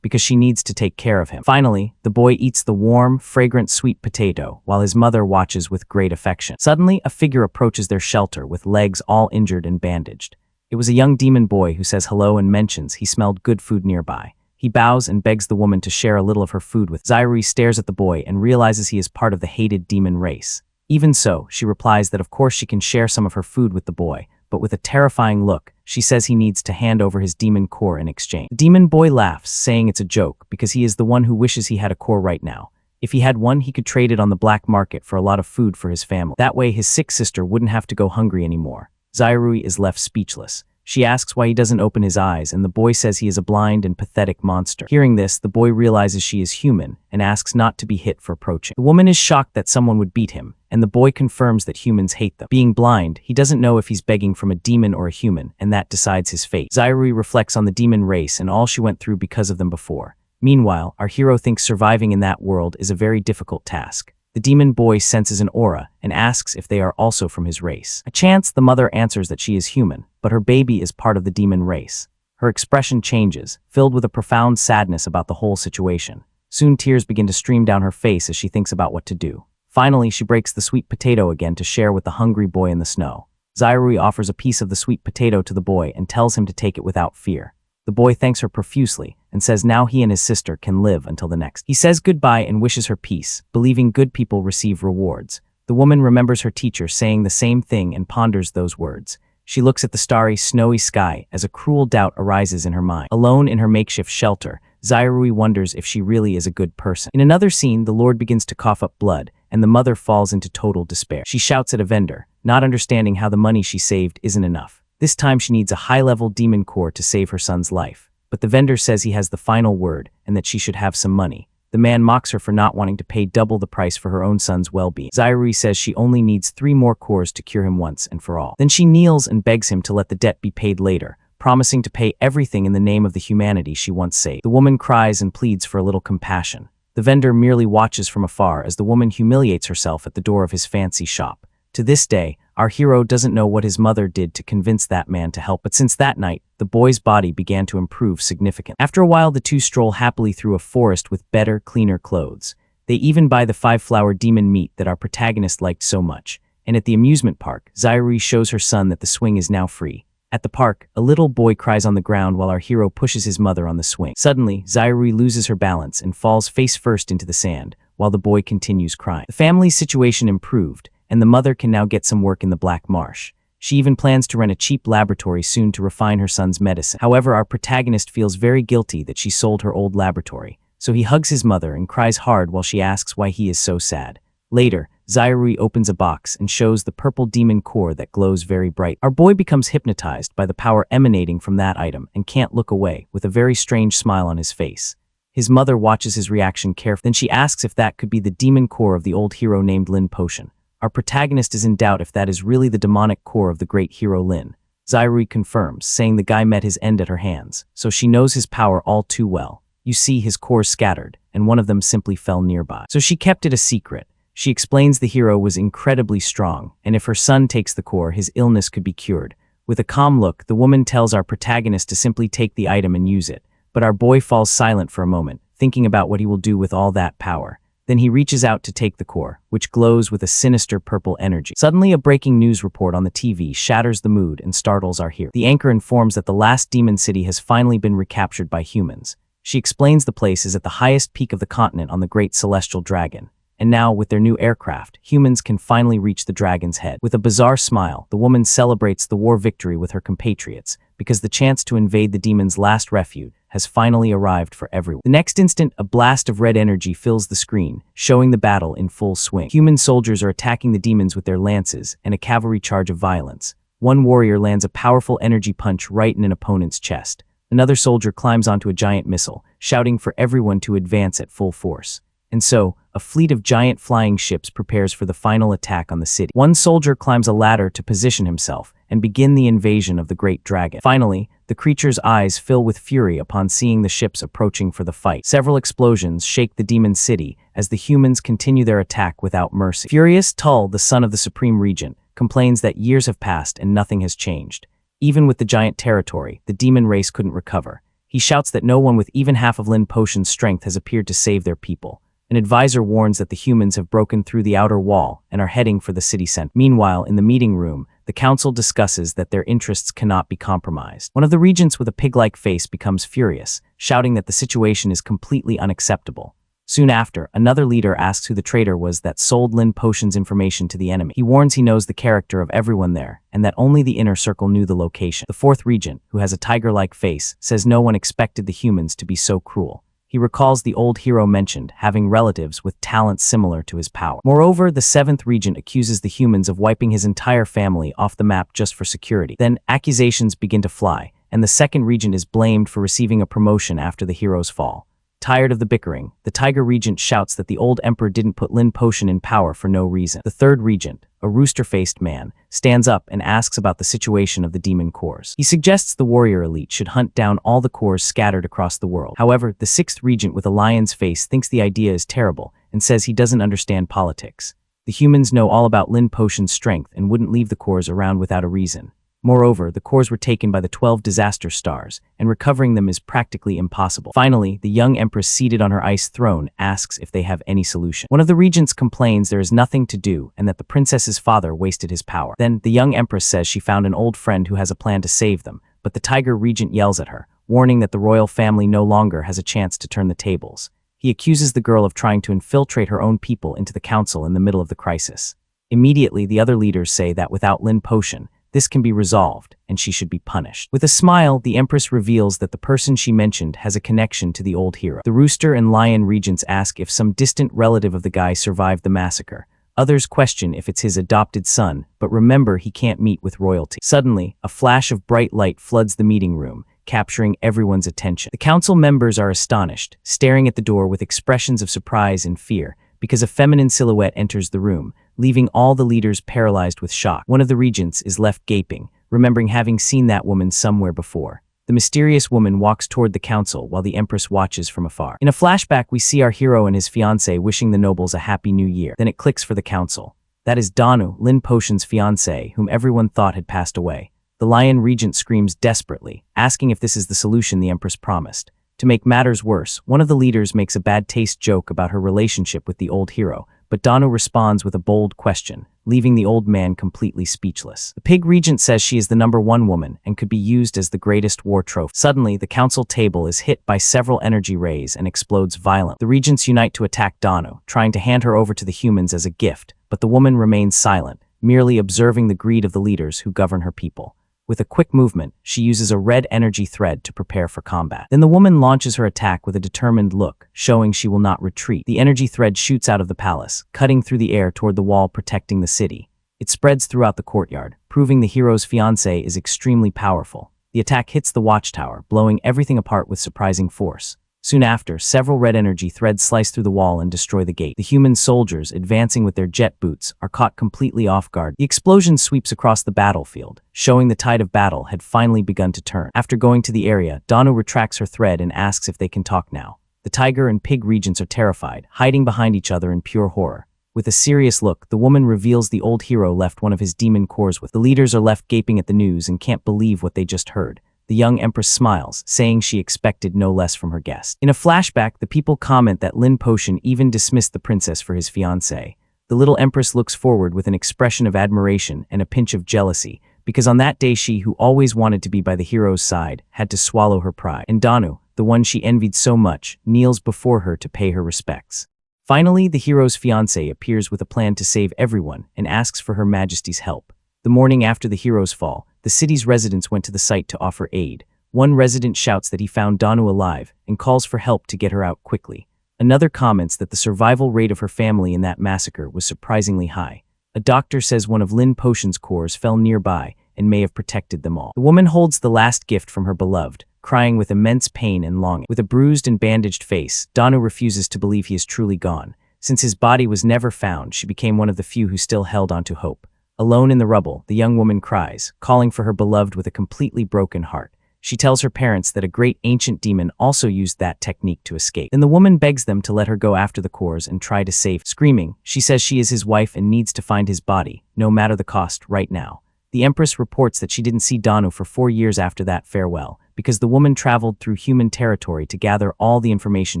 because she needs to take care of him. Finally, the boy eats the warm, fragrant sweet potato while his mother watches with great affection. Suddenly, a figure approaches their shelter with legs all injured and bandaged. It was a young demon boy who says hello and mentions he smelled good food nearby. He bows and begs the woman to share a little of her food with. Zairui stares at the boy and realizes he is part of the hated demon race. Even so, she replies that of course she can share some of her food with the boy, but with a terrifying look, she says he needs to hand over his demon core in exchange. The demon boy laughs, saying it's a joke because he is the one who wishes he had a core right now. If he had one, he could trade it on the black market for a lot of food for his family. That way his sick sister wouldn't have to go hungry anymore. Zairui is left speechless. She asks why he doesn't open his eyes, and the boy says he is a blind and pathetic monster. Hearing this, the boy realizes she is human and asks not to be hit for approaching. The woman is shocked that someone would beat him, and the boy confirms that humans hate them. Being blind, he doesn't know if he's begging from a demon or a human, and that decides his fate. Zairui reflects on the demon race and all she went through because of them before. Meanwhile, our hero thinks surviving in that world is a very difficult task. The demon boy senses an aura and asks if they are also from his race. A chance, the mother answers that she is human, but her baby is part of the demon race. Her expression changes, filled with a profound sadness about the whole situation. Soon tears begin to stream down her face as she thinks about what to do. Finally, she breaks the sweet potato again to share with the hungry boy in the snow. Zairui offers a piece of the sweet potato to the boy and tells him to take it without fear. The boy thanks her profusely and says now he and his sister can live until the next. He says goodbye and wishes her peace, believing good people receive rewards. The woman remembers her teacher saying the same thing and ponders those words. She looks at the starry, snowy sky as a cruel doubt arises in her mind. Alone in her makeshift shelter, Zairui wonders if she really is a good person. In another scene, the Lord begins to cough up blood, and the mother falls into total despair. She shouts at a vendor, not understanding how the money she saved isn't enough. This time she needs a high-level demon core to save her son's life. But the vendor says he has the final word and that she should have some money. The man mocks her for not wanting to pay double the price for her own son's well-being. Zairui says she only needs 3 more cores to cure him once and for all. Then she kneels and begs him to let the debt be paid later, promising to pay everything in the name of the humanity she once saved. The woman cries and pleads for a little compassion. The vendor merely watches from afar as the woman humiliates herself at the door of his fancy shop. To this day, our hero doesn't know what his mother did to convince that man to help, but since that night, the boy's body began to improve significantly. After a while, the two stroll happily through a forest with better, cleaner clothes. They even buy the 5-flower demon meat that our protagonist liked so much. And at the amusement park, Zairui shows her son that the swing is now free. At the park, a little boy cries on the ground while our hero pushes his mother on the swing. Suddenly, Zairui loses her balance and falls face first into the sand, while the boy continues crying. The family's situation improved, and the mother can now get some work in the Black Marsh. She even plans to rent a cheap laboratory soon to refine her son's medicine. However, our protagonist feels very guilty that she sold her old laboratory, so he hugs his mother and cries hard while she asks why he is so sad. Later, Zairui opens a box and shows the purple demon core that glows very bright. Our boy becomes hypnotized by the power emanating from that item and can't look away, with a very strange smile on his face. His mother watches his reaction carefully. Then she asks if that could be the demon core of the old hero named Lin Potion. Our protagonist is in doubt if that is really the demonic core of the great hero Lin. Zairui confirms, saying the guy met his end at her hands, so she knows his power all too well. You see, his cores scattered, and one of them simply fell nearby. So she kept it a secret. She explains the hero was incredibly strong, and if her son takes the core, his illness could be cured. With a calm look, the woman tells our protagonist to simply take the item and use it, but our boy falls silent for a moment, thinking about what he will do with all that power. Then he reaches out to take the core, which glows with a sinister purple energy. Suddenly, a breaking news report on the TV shatters the mood and startles our hero. The anchor informs that the last demon city has finally been recaptured by humans. She explains the place is at the highest peak of the continent on the Great Celestial Dragon. And now, with their new aircraft, humans can finally reach the dragon's head. With a bizarre smile, the woman celebrates the war victory with her compatriots, because the chance to invade the demon's last refuge has finally arrived for everyone. The next instant, a blast of red energy fills the screen, showing the battle in full swing. Human soldiers are attacking the demons with their lances and a cavalry charge of violence. One warrior lands a powerful energy punch right in an opponent's chest. Another soldier climbs onto a giant missile, shouting for everyone to advance at full force. And so, a fleet of giant flying ships prepares for the final attack on the city. One soldier climbs a ladder to position himself and begin the invasion of the great dragon. Finally, the creature's eyes fill with fury upon seeing the ships approaching for the fight. Several explosions shake the demon city as the humans continue their attack without mercy. Furious, Tull, the son of the Supreme Regent, complains that years have passed and nothing has changed. Even with the giant territory, the demon race couldn't recover. He shouts that no one with even half of Lin Potion's strength has appeared to save their people. An advisor warns that the humans have broken through the outer wall and are heading for the city center. Meanwhile, in the meeting room, the council discusses that their interests cannot be compromised. One of the regents with a pig-like face becomes furious, shouting that the situation is completely unacceptable. Soon after, another leader asks who the traitor was that sold Lin Potion's information to the enemy. He warns he knows the character of everyone there, and that only the inner circle knew the location. The fourth regent, who has a tiger-like face, says no one expected the humans to be so cruel. He recalls the old hero mentioned, having relatives with talents similar to his power. Moreover, the seventh regent accuses the humans of wiping his entire family off the map just for security. Then, accusations begin to fly, and the second regent is blamed for receiving a promotion after the hero's fall. Tired of the bickering, the Tiger Regent shouts that the old emperor didn't put Lin Potion in power for no reason. The third regent, a rooster-faced man, stands up and asks about the situation of the demon cores. He suggests the warrior elite should hunt down all the cores scattered across the world. However, the sixth regent with a lion's face thinks the idea is terrible and says he doesn't understand politics. The humans know all about Lin Potion's strength and wouldn't leave the cores around without a reason. Moreover, the cores were taken by the 12 disaster stars, and recovering them is practically impossible. Finally, the young empress seated on her ice throne asks if they have any solution. One of the regents complains there is nothing to do and that the princess's father wasted his power. Then, the young empress says she found an old friend who has a plan to save them, but the tiger regent yells at her, warning that the royal family no longer has a chance to turn the tables. He accuses the girl of trying to infiltrate her own people into the council in the middle of the crisis. Immediately, the other leaders say that without Lin Potion, this can be resolved, and she should be punished. With a smile, the Empress reveals that the person she mentioned has a connection to the old hero. The rooster and lion regents ask if some distant relative of the guy survived the massacre. Others question if it's his adopted son, but remember he can't meet with royalty. Suddenly, a flash of bright light floods the meeting room, capturing everyone's attention. The council members are astonished, staring at the door with expressions of surprise and fear, because a feminine silhouette enters the room, leaving all the leaders paralyzed with shock. One of the regents is left gaping, remembering having seen that woman somewhere before. The mysterious woman walks toward the council while the Empress watches from afar. In a flashback, we see our hero and his fiancée wishing the nobles a happy new year. Then it clicks for the council. That is Danu, Lin Potion's fiancée, whom everyone thought had passed away. The lion regent screams desperately, asking if this is the solution the Empress promised. To make matters worse, one of the leaders makes a bad taste joke about her relationship with the old hero, but Danu responds with a bold question, leaving the old man completely speechless. The pig regent says she is the #1 woman and could be used as the greatest war trophy. Suddenly, the council table is hit by several energy rays and explodes violently. The regents unite to attack Danu, trying to hand her over to the humans as a gift, but the woman remains silent, merely observing the greed of the leaders who govern her people. With a quick movement, she uses a red energy thread to prepare for combat. Then the woman launches her attack with a determined look, showing she will not retreat. The energy thread shoots out of the palace, cutting through the air toward the wall protecting the city. It spreads throughout the courtyard, proving the hero's fiancé is extremely powerful. The attack hits the watchtower, blowing everything apart with surprising force. Soon after, several red energy threads slice through the wall and destroy the gate. The human soldiers, advancing with their jet boots, are caught completely off guard. The explosion sweeps across the battlefield, showing the tide of battle had finally begun to turn. After going to the area, Danu retracts her thread and asks if they can talk now. The tiger and pig regents are terrified, hiding behind each other in pure horror. With a serious look, the woman reveals the old hero left one of his demon cores with. The leaders are left gaping at the news and can't believe what they just heard. The young empress smiles, saying she expected no less from her guest. In a flashback, the people comment that Lin Potion even dismissed the princess for his fiancé. The little empress looks forward with an expression of admiration and a pinch of jealousy, because on that day she, who always wanted to be by the hero's side, had to swallow her pride. And Danu, the one she envied so much, kneels before her to pay her respects. Finally, the hero's fiancé appears with a plan to save everyone and asks for Her Majesty's help. The morning after the hero's fall, the city's residents went to the site to offer aid. One resident shouts that he found Danu alive and calls for help to get her out quickly. Another comments that the survival rate of her family in that massacre was surprisingly high. A doctor says one of Lin Potion's cores fell nearby and may have protected them all. The woman holds the last gift from her beloved, crying with immense pain and longing. With a bruised and bandaged face, Danu refuses to believe he is truly gone, Since his body was never found, she became one of the few who still held onto hope. Alone in the rubble, the young woman cries, calling for her beloved with a completely broken heart. She tells her parents that a great ancient demon also used that technique to escape. Then the woman begs them to let her go after the cores and try to save. Screaming, she says she is his wife and needs to find his body, no matter the cost, right now. The Empress reports that she didn't see Danu for 4 years after that farewell, because the woman traveled through human territory to gather all the information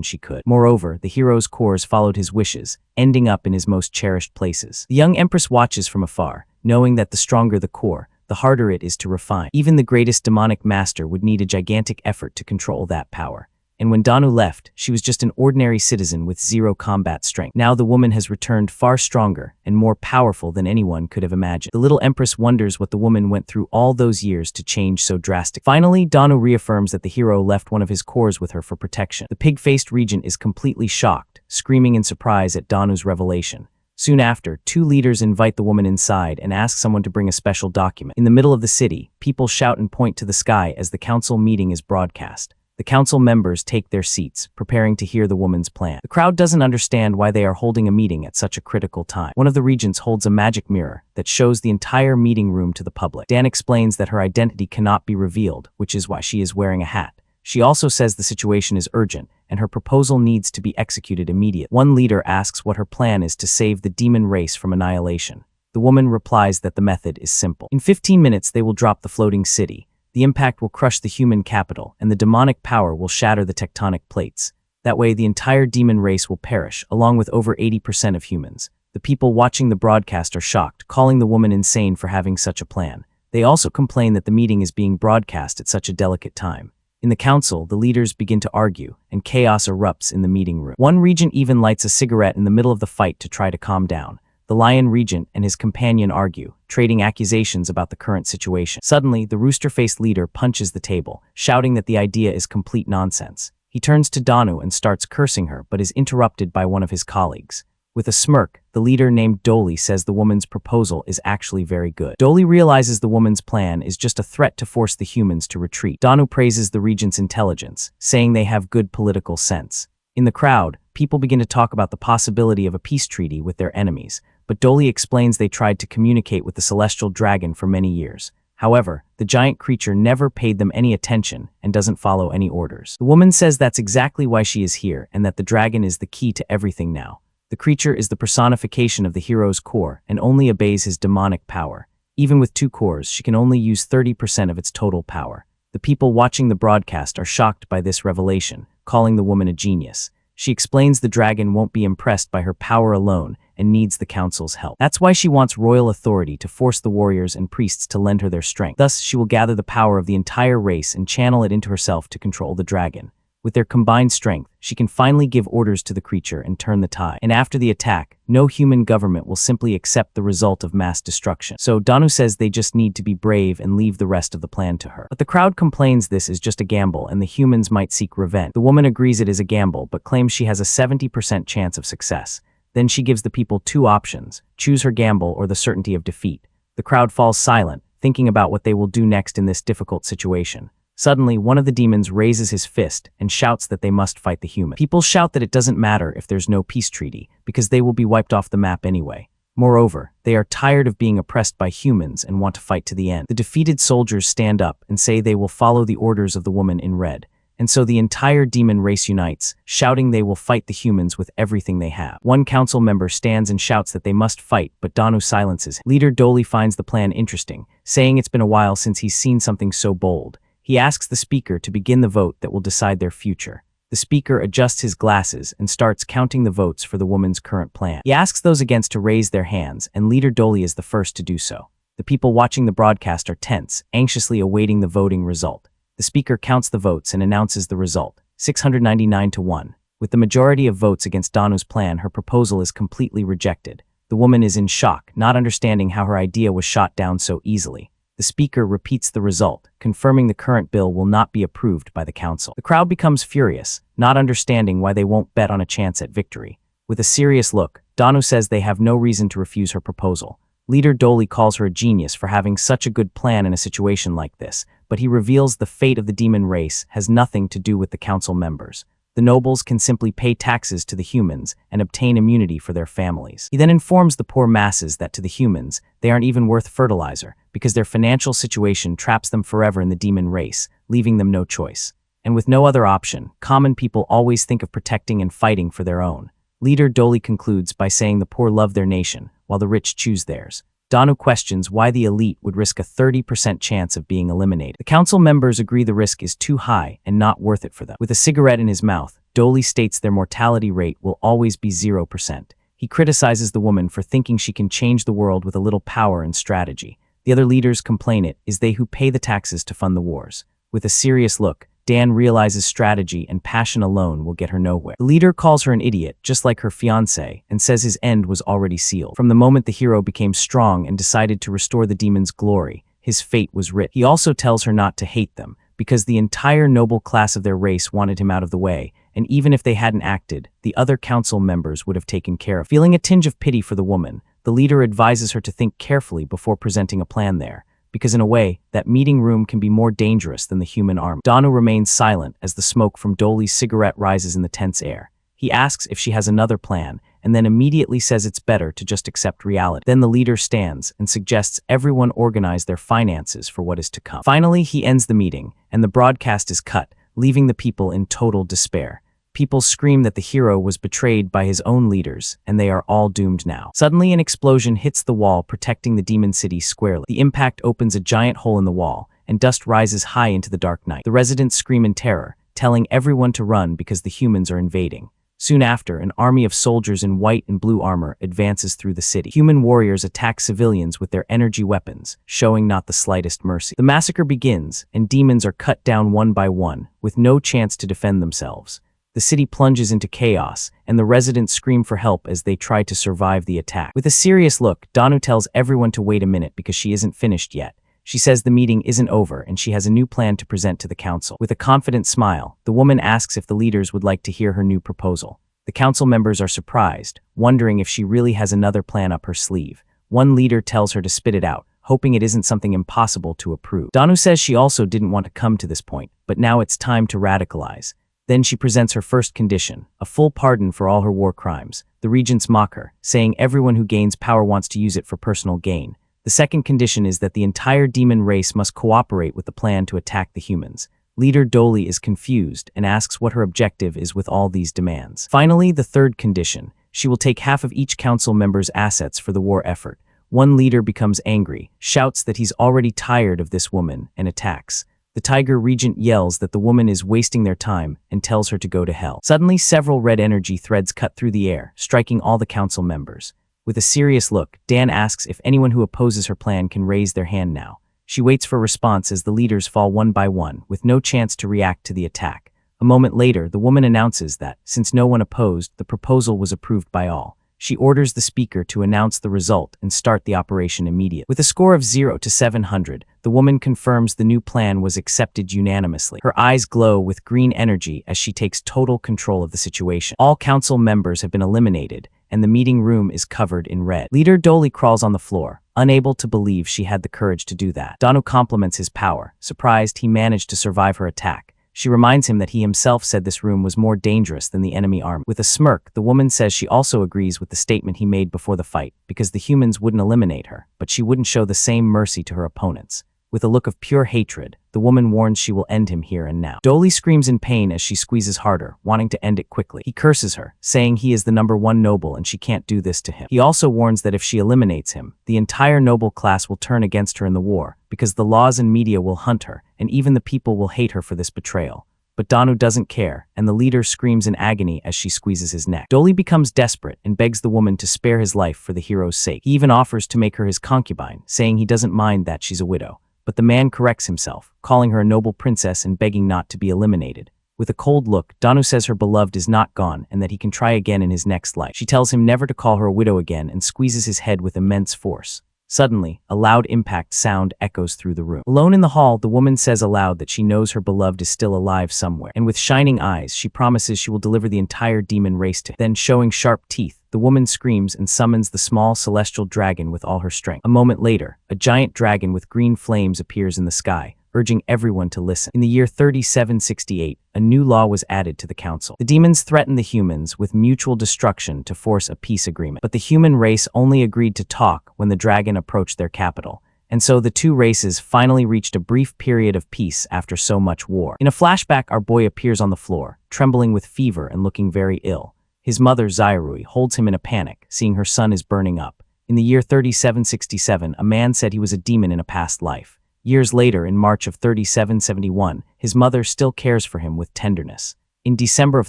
she could. Moreover, the hero's cores followed his wishes, ending up in his most cherished places. The young Empress watches from afar, knowing that the stronger the core, the harder it is to refine. Even the greatest demonic master would need a gigantic effort to control that power. And when Danu left, she was just an ordinary citizen with 0 combat strength. Now the woman has returned far stronger and more powerful than anyone could have imagined. The little Empress wonders what the woman went through all those years to change so drastically. Finally, Danu reaffirms that the hero left one of his cores with her for protection. The pig-faced regent is completely shocked, screaming in surprise at Danu's revelation. Soon after, 2 leaders invite the woman inside and ask someone to bring a special document. In the middle of the city, people shout and point to the sky as the council meeting is broadcast. The council members take their seats, preparing to hear the woman's plan. The crowd doesn't understand why they are holding a meeting at such a critical time. One of the regents holds a magic mirror that shows the entire meeting room to the public. Dan explains that her identity cannot be revealed, which is why she is wearing a hat. She also says the situation is urgent, and her proposal needs to be executed immediately. One leader asks what her plan is to save the demon race from annihilation. The woman replies that the method is simple. In 15 minutes, they will drop the floating city. The impact will crush the human capital, and the demonic power will shatter the tectonic plates. That way, the entire demon race will perish, along with over 80% of humans. The people watching the broadcast are shocked, calling the woman insane for having such a plan. They also complain that the meeting is being broadcast at such a delicate time. In the council, the leaders begin to argue, and chaos erupts in the meeting room. One regent even lights a cigarette in the middle of the fight to try to calm down. The lion regent and his companion argue, trading accusations about the current situation. Suddenly, the rooster-faced leader punches the table, shouting that the idea is complete nonsense. He turns to Danu and starts cursing her, but is interrupted by one of his colleagues. With a smirk, the leader named Doli says the woman's proposal is actually very good. Doli realizes the woman's plan is just a threat to force the humans to retreat. Danu praises the regent's intelligence, saying they have good political sense. In the crowd, people begin to talk about the possibility of a peace treaty with their enemies, but Doli explains they tried to communicate with the celestial dragon for many years. However, the giant creature never paid them any attention and doesn't follow any orders. The woman says that's exactly why she is here and that the dragon is the key to everything now. The creature is the personification of the hero's core and only obeys his demonic power. Even with 2 cores, she can only use 30% of its total power. The people watching the broadcast are shocked by this revelation, calling the woman a genius. She explains the dragon won't be impressed by her power alone and needs the council's help. That's why she wants royal authority to force the warriors and priests to lend her their strength. Thus, she will gather the power of the entire race and channel it into herself to control the dragon. With their combined strength, she can finally give orders to the creature and turn the tide. And after the attack, no human government will simply accept the result of mass destruction. So Danu says they just need to be brave and leave the rest of the plan to her. But the crowd complains this is just a gamble and the humans might seek revenge. The woman agrees it is a gamble, but claims she has a 70% chance of success. Then she gives the people 2 options: choose her gamble or the certainty of defeat. The crowd falls silent, thinking about what they will do next in this difficult situation. Suddenly, one of the demons raises his fist and shouts that they must fight the human. People shout that it doesn't matter if there's no peace treaty, because they will be wiped off the map anyway. Moreover, they are tired of being oppressed by humans and want to fight to the end. The defeated soldiers stand up and say they will follow the orders of the woman in red. And so the entire demon race unites, shouting they will fight the humans with everything they have. One council member stands and shouts that they must fight, but Danu silences him. Leader Doli finds the plan interesting, saying it's been a while since he's seen something so bold. He asks the speaker to begin the vote that will decide their future. The speaker adjusts his glasses and starts counting the votes for the woman's current plan. He asks those against to raise their hands, and Leader Doli is the first to do so. The people watching the broadcast are tense, anxiously awaiting the voting result. The speaker counts the votes and announces the result, 699 to 1. With the majority of votes against Danu's plan, her proposal is completely rejected. The woman is in shock, not understanding how her idea was shot down so easily. The speaker repeats the result, confirming the current bill will not be approved by the council. The crowd becomes furious, not understanding why they won't bet on a chance at victory. With a serious look, Danu says they have no reason to refuse her proposal. Leader Doli calls her a genius for having such a good plan in a situation like this, but he reveals the fate of the demon race has nothing to do with the council members. the nobles can simply pay taxes to the humans and obtain immunity for their families. He then informs the poor masses that to the humans, they aren't even worth fertilizer because their financial situation traps them forever in the demon race, leaving them no choice. And with no other option, common people always think of protecting and fighting for their own. Leader Doli concludes by saying the poor love their nation, while the rich choose theirs. Danu questions why the elite would risk a 30% chance of being eliminated. The council members agree the risk is too high and not worth it for them. With a cigarette in his mouth, Doli states their mortality rate will always be 0%. He criticizes the woman for thinking she can change the world with a little power and strategy. The other leaders complain it is they who pay the taxes to fund the wars. With a serious look, Dan realizes strategy and passion alone will get her nowhere. The leader calls her an idiot, just like her fiancé, and says his end was already sealed. From the moment the hero became strong and decided to restore the demon's glory, his fate was writ. He also tells her not to hate them, because the entire noble class of their race wanted him out of the way, and even if they hadn't acted, the other council members would have taken care of. Feeling a tinge of pity for the woman, the leader advises her to think carefully before presenting a plan there, because in a way, that meeting room can be more dangerous than the human army. Danu remains silent as the smoke from Doli's cigarette rises in the tense air. He asks if she has another plan, and then immediately says it's better to just accept reality. Then the leader stands and suggests everyone organize their finances for what is to come. Finally, he ends the meeting, and the broadcast is cut, leaving the people in total despair. People scream that the hero was betrayed by his own leaders, and they are all doomed now. Suddenly, an explosion hits the wall protecting the demon city squarely. The impact opens a giant hole in the wall, and dust rises high into the dark night. The residents scream in terror, telling everyone to run because the humans are invading. Soon after, an army of soldiers in white and blue armor advances through the city. Human warriors attack civilians with their energy weapons, showing not the slightest mercy. The massacre begins, and demons are cut down one by one, with no chance to defend themselves. The city plunges into chaos, and the residents scream for help as they try to survive the attack. With a serious look, Danu tells everyone to wait a minute because she isn't finished yet. She says the meeting isn't over and she has a new plan to present to the council. With a confident smile, the woman asks if the leaders would like to hear her new proposal. The council members are surprised, wondering if she really has another plan up her sleeve. One leader tells her to spit it out, hoping it isn't something impossible to approve. Danu says she also didn't want to come to this point, but now it's time to radicalize. Then she presents her first condition, a full pardon for all her war crimes. The regents mock her, saying everyone who gains power wants to use it for personal gain. The second condition is that the entire demon race must cooperate with the plan to attack the humans. Leader Doli is confused and asks what her objective is with all these demands. Finally, the third condition, she will take half of each council member's assets for the war effort. One leader becomes angry, shouts that he's already tired of this woman, and attacks. The Tiger Regent yells that the woman is wasting their time and tells her to go to hell. Suddenly, several red energy threads cut through the air, striking all the council members. With a serious look, Dan asks if anyone who opposes her plan can raise their hand now. She waits for a response as the leaders fall one by one, with no chance to react to the attack. A moment later, the woman announces that, since no one opposed, the proposal was approved by all. She orders the speaker to announce the result and start the operation immediately. With a score of 0 to 700, the woman confirms the new plan was accepted unanimously. Her eyes glow with green energy as she takes total control of the situation. All council members have been eliminated, and the meeting room is covered in red. Leader Doli crawls on the floor, unable to believe she had the courage to do that. Danu compliments his power, surprised he managed to survive her attack. She reminds him that he himself said this room was more dangerous than the enemy army. With a smirk, the woman says she also agrees with the statement he made before the fight, because the humans wouldn't eliminate her, but she wouldn't show the same mercy to her opponents. With a look of pure hatred, the woman warns she will end him here and now. Doli screams in pain as she squeezes harder, wanting to end it quickly. He curses her, saying he is the #1 noble and she can't do this to him. He also warns that if she eliminates him, the entire noble class will turn against her in the war, because the laws and media will hunt her, and even the people will hate her for this betrayal. But Danu doesn't care, and the leader screams in agony as she squeezes his neck. Doli becomes desperate and begs the woman to spare his life for the hero's sake. He even offers to make her his concubine, saying he doesn't mind that she's a widow. But the man corrects himself, calling her a noble princess and begging not to be eliminated. With a cold look, Danu says her beloved is not gone and that he can try again in his next life. She tells him never to call her a widow again and squeezes his head with immense force. Suddenly, a loud impact sound echoes through the room. Alone in the hall, the woman says aloud that she knows her beloved is still alive somewhere, and with shining eyes, she promises she will deliver the entire demon race to him. Then, showing sharp teeth, the woman screams and summons the small celestial dragon with all her strength. A moment later, a giant dragon with green flames appears in the sky, urging everyone to listen. In the year 3768, a new law was added to the council. The demons threatened the humans with mutual destruction to force a peace agreement. But the human race only agreed to talk when the dragon approached their capital. And so the two races finally reached a brief period of peace after so much war. In a flashback, our boy appears on the floor, trembling with fever and looking very ill. His mother, Zairui, holds him in a panic, seeing her son is burning up. In the year 3767, a man said he was a demon in a past life. Years later, in March of 3771, his mother still cares for him with tenderness. In December of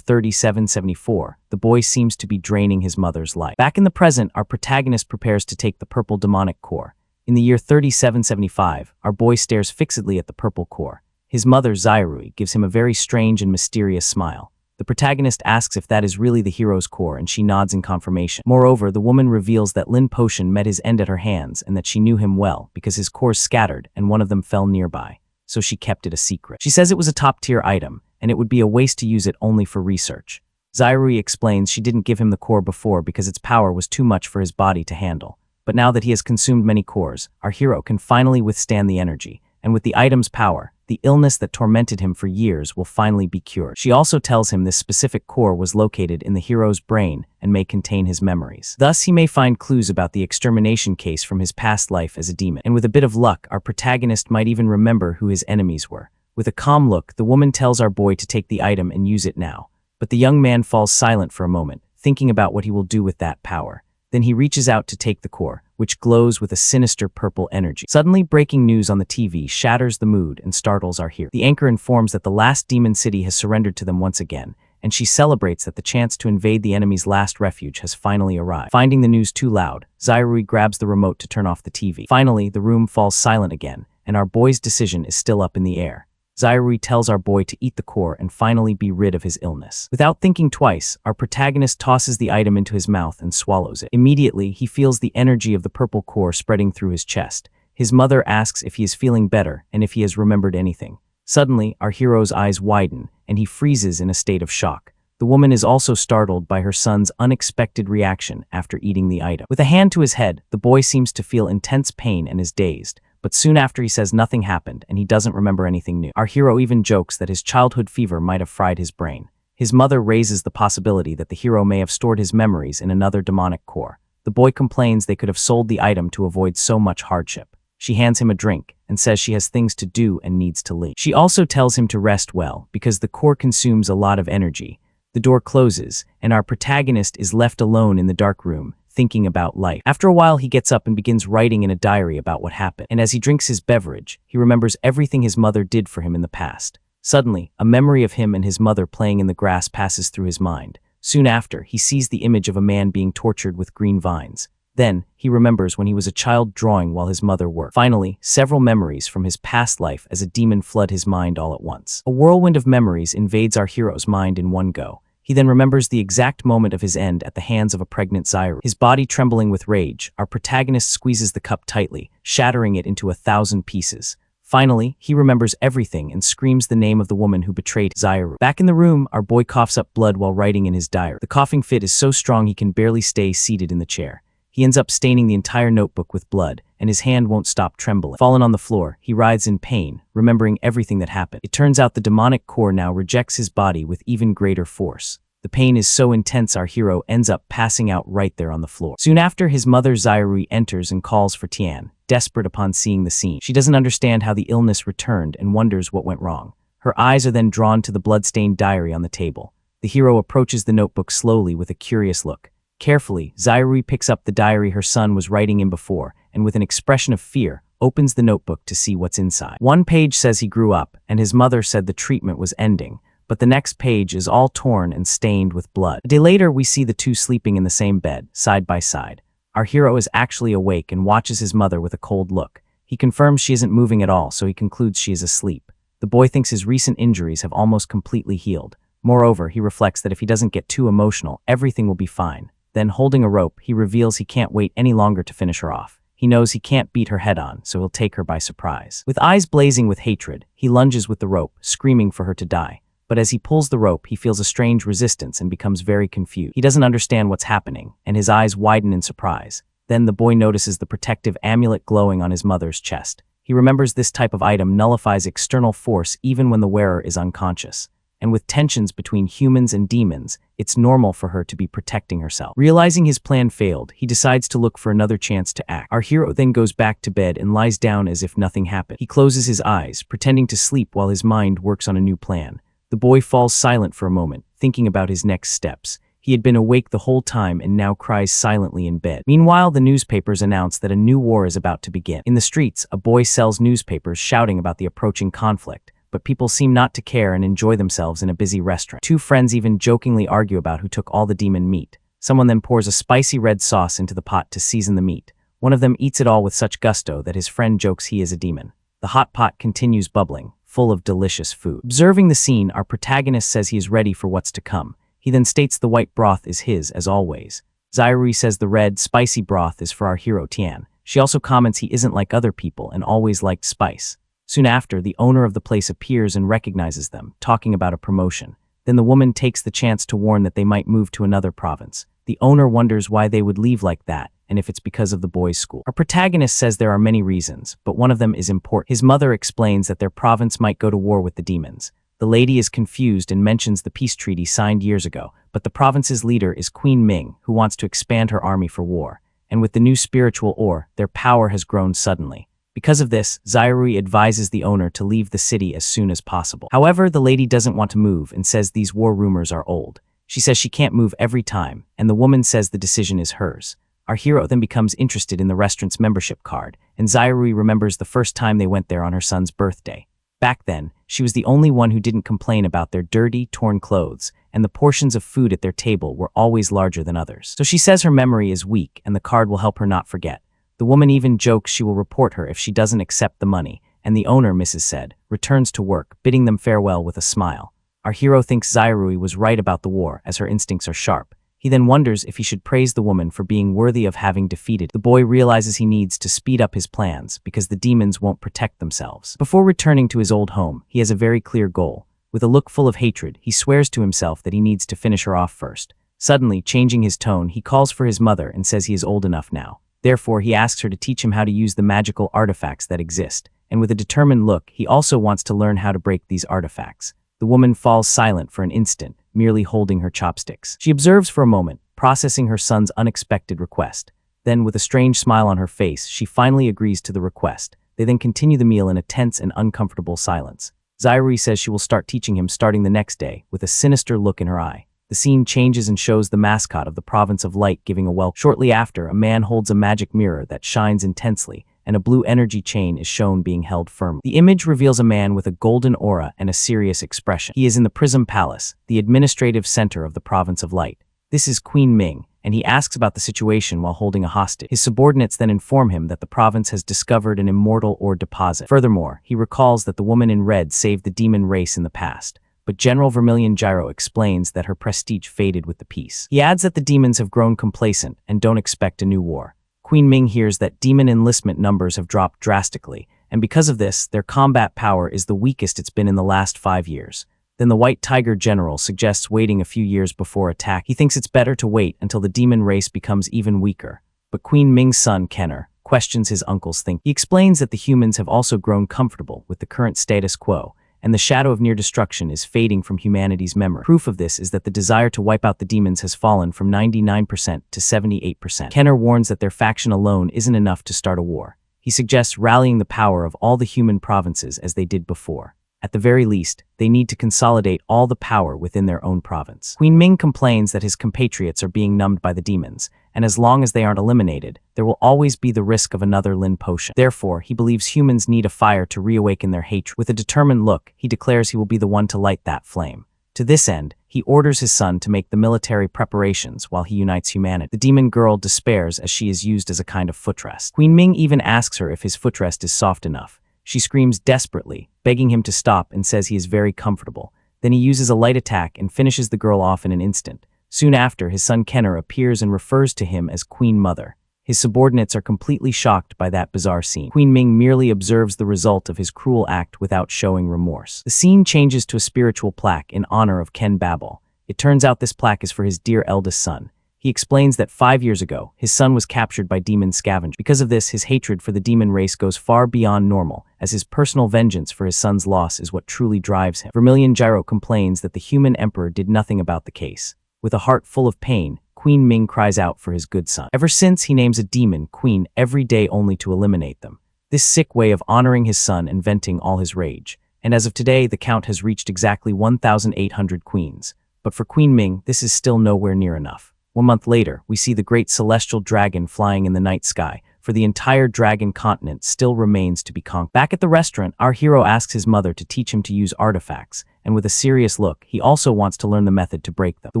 3774, the boy seems to be draining his mother's life. Back in the present, our protagonist prepares to take the purple demonic core. In the year 3775, our boy stares fixedly at the purple core. His mother, Zairui, gives him a very strange and mysterious smile. The protagonist asks if that is really the hero's core, and she nods in confirmation. Moreover, the woman reveals that Lin Potion met his end at her hands and that she knew him well because his cores scattered and one of them fell nearby, so she kept it a secret. She says it was a top-tier item, and it would be a waste to use it only for research. Zairui explains she didn't give him the core before because its power was too much for his body to handle. But now that he has consumed many cores, our hero can finally withstand the energy, and with the item's power, the illness that tormented him for years will finally be cured. She also tells him this specific core was located in the hero's brain and may contain his memories. Thus, he may find clues about the extermination case from his past life as a demon. And with a bit of luck, our protagonist might even remember who his enemies were. With a calm look, the woman tells our boy to take the item and use it now. But the young man falls silent for a moment, thinking about what he will do with that power. Then he reaches out to take the core, which glows with a sinister purple energy. Suddenly, breaking news on the TV shatters the mood and startles our hero. The anchor informs that the last demon city has surrendered to them once again, and she celebrates that the chance to invade the enemy's last refuge has finally arrived. Finding the news too loud, Zairui grabs the remote to turn off the TV. Finally, the room falls silent again, and our boy's decision is still up in the air. Zairui tells our boy to eat the core and finally be rid of his illness. Without thinking twice, our protagonist tosses the item into his mouth and swallows it. Immediately, he feels the energy of the purple core spreading through his chest. His mother asks if he is feeling better and if he has remembered anything. Suddenly, our hero's eyes widen, and he freezes in a state of shock. The woman is also startled by her son's unexpected reaction after eating the item. With a hand to his head, the boy seems to feel intense pain and is dazed. But soon after he says nothing happened and he doesn't remember anything new. Our hero even jokes that his childhood fever might have fried his brain. His mother raises the possibility that the hero may have stored his memories in another demonic core. The boy complains they could have sold the item to avoid so much hardship. She hands him a drink and says she has things to do and needs to leave. She also tells him to rest well because the core consumes a lot of energy. The door closes and our protagonist is left alone in the dark room, thinking about life. After a while, he gets up and begins writing in a diary about what happened. And as he drinks his beverage, he remembers everything his mother did for him in the past. Suddenly, a memory of him and his mother playing in the grass passes through his mind. Soon after, he sees the image of a man being tortured with green vines. Then, he remembers when he was a child drawing while his mother worked. Finally, several memories from his past life as a demon flood his mind all at once. A whirlwind of memories invades our hero's mind in one go. He then remembers the exact moment of his end at the hands of a pregnant Zairui. His body trembling with rage, our protagonist squeezes the cup tightly, shattering it into 1,000 pieces. Finally, he remembers everything and screams the name of the woman who betrayed Zairui. Back in the room, our boy coughs up blood while writing in his diary. The coughing fit is so strong he can barely stay seated in the chair. He ends up staining the entire notebook with blood, and his hand won't stop trembling. Fallen on the floor, he writhes in pain, remembering everything that happened. It turns out the demonic core now rejects his body with even greater force. The pain is so intense our hero ends up passing out right there on the floor. Soon after, his mother Zairui enters and calls for Tian, desperate upon seeing the scene. She doesn't understand how the illness returned and wonders what went wrong. Her eyes are then drawn to the blood-stained diary on the table. The hero approaches the notebook slowly with a curious look. Carefully, Zairui picks up the diary her son was writing in before, and with an expression of fear, opens the notebook to see what's inside. One page says he grew up, and his mother said the treatment was ending, but the next page is all torn and stained with blood. A day later, we see the two sleeping in the same bed, side by side. Our hero is actually awake and watches his mother with a cold look. He confirms she isn't moving at all, so he concludes she is asleep. The boy thinks his recent injuries have almost completely healed. Moreover, he reflects that if he doesn't get too emotional, everything will be fine. Then, holding a rope, he reveals he can't wait any longer to finish her off. He knows he can't beat her head on, so he'll take her by surprise. With eyes blazing with hatred, he lunges with the rope, screaming for her to die. But as he pulls the rope, he feels a strange resistance and becomes very confused. He doesn't understand what's happening, and his eyes widen in surprise. Then the boy notices the protective amulet glowing on his mother's chest. He remembers this type of item nullifies external force even when the wearer is unconscious. And with tensions between humans and demons, it's normal for her to be protecting herself. Realizing his plan failed, he decides to look for another chance to act. Our hero then goes back to bed and lies down as if nothing happened. He closes his eyes, pretending to sleep while his mind works on a new plan. The boy falls silent for a moment, thinking about his next steps. He had been awake the whole time and now cries silently in bed. Meanwhile, the newspapers announce that a new war is about to begin. In the streets, a boy sells newspapers shouting about the approaching conflict. But people seem not to care and enjoy themselves in a busy restaurant. Two friends even jokingly argue about who took all the demon meat. Someone then pours a spicy red sauce into the pot to season the meat. One of them eats it all with such gusto that his friend jokes he is a demon. The hot pot continues bubbling, full of delicious food. Observing the scene, our protagonist says he is ready for what's to come. He then states the white broth is his, as always. Zairui says the red, spicy broth is for our hero Tian. She also comments he isn't like other people and always liked spice. Soon after, the owner of the place appears and recognizes them, talking about a promotion. Then the woman takes the chance to warn that they might move to another province. The owner wonders why they would leave like that, and if it's because of the boys' school. Our protagonist says there are many reasons, but one of them is important. His mother explains that their province might go to war with the demons. The lady is confused and mentions the peace treaty signed years ago, but the province's leader is Queen Ming, who wants to expand her army for war. And with the new spiritual ore, their power has grown suddenly. Because of this, Zairui advises the owner to leave the city as soon as possible. However, the lady doesn't want to move and says these war rumors are old. She says she can't move every time, and the woman says the decision is hers. Our hero then becomes interested in the restaurant's membership card, and Zairui remembers the first time they went there on her son's birthday. Back then, she was the only one who didn't complain about their dirty, torn clothes, and the portions of food at their table were always larger than others. So she says her memory is weak, and the card will help her not forget. The woman even jokes she will report her if she doesn't accept the money, and the owner, Mrs. said, returns to work, bidding them farewell with a smile. Our hero thinks Zairui was right about the war, as her instincts are sharp. He then wonders if he should praise the woman for being worthy of having defeated. The boy realizes he needs to speed up his plans, because the demons won't protect themselves. Before returning to his old home, he has a very clear goal. With a look full of hatred, he swears to himself that he needs to finish her off first. Suddenly, changing his tone, he calls for his mother and says he is old enough now. Therefore, he asks her to teach him how to use the magical artifacts that exist, and with a determined look, he also wants to learn how to break these artifacts. The woman falls silent for an instant, merely holding her chopsticks. She observes for a moment, processing her son's unexpected request. Then, with a strange smile on her face, she finally agrees to the request. They then continue the meal in a tense and uncomfortable silence. Zairui says she will start teaching him starting the next day, with a sinister look in her eye. The scene changes and shows the mascot of the Province of Light giving a welcome. Shortly after, a man holds a magic mirror that shines intensely, and a blue energy chain is shown being held firmly. The image reveals a man with a golden aura and a serious expression. He is in the Prism Palace, the administrative center of the Province of Light. This is Queen Ming, and he asks about the situation while holding a hostage. His subordinates then inform him that the province has discovered an immortal ore deposit. Furthermore, he recalls that the woman in red saved the demon race in the past. But General Vermilion Gyro explains that her prestige faded with the peace. He adds that the demons have grown complacent and don't expect a new war. Queen Ming hears that demon enlistment numbers have dropped drastically, and because of this, their combat power is the weakest it's been in the last 5 years. Then the White Tiger General suggests waiting a few years before attack. He thinks it's better to wait until the demon race becomes even weaker. But Queen Ming's son, Kenner, questions his uncle's thinking. He explains that the humans have also grown comfortable with the current status quo, and the shadow of near destruction is fading from humanity's memory. Proof of this is that the desire to wipe out the demons has fallen from 99% to 78%. Kenner warns that their faction alone isn't enough to start a war. He suggests rallying the power of all the human provinces as they did before. At the very least, they need to consolidate all the power within their own province. Queen Ming complains that his compatriots are being numbed by the demons, and as long as they aren't eliminated, there will always be the risk of another Lin potion. Therefore, he believes humans need a fire to reawaken their hatred. With a determined look, he declares he will be the one to light that flame. To this end, he orders his son to make the military preparations while he unites humanity. The demon girl despairs as she is used as a kind of footrest. Queen Ming even asks her if his footrest is soft enough. She screams desperately, begging him to stop, and says he is very comfortable. Then he uses a light attack and finishes the girl off in an instant. Soon after, his son Kenner appears and refers to him as Queen Mother. His subordinates are completely shocked by that bizarre scene. Queen Ming merely observes the result of his cruel act without showing remorse. The scene changes to a spiritual plaque in honor of Ken Babel. It turns out this plaque is for his dear eldest son. He He explains that 5 years ago, his son was captured by demon scavengers. Because of this, his hatred for the demon race goes far beyond normal, as his personal vengeance for his son's loss is what truly drives him. Vermilion Gyro complains that the human emperor did nothing about the case. With a heart full of pain, Queen Ming cries out for his good son. Ever since, he names a demon queen every day only to eliminate them. This sick way of honoring his son and venting all his rage. And as of today, the count has reached exactly 1,800 queens. But for Queen Ming, this is still nowhere near enough. 1 month later, we see the great celestial dragon flying in the night sky, for the entire dragon continent still remains to be conquered. Back at the restaurant, our hero asks his mother to teach him to use artifacts, and with a serious look, he also wants to learn the method to break them. The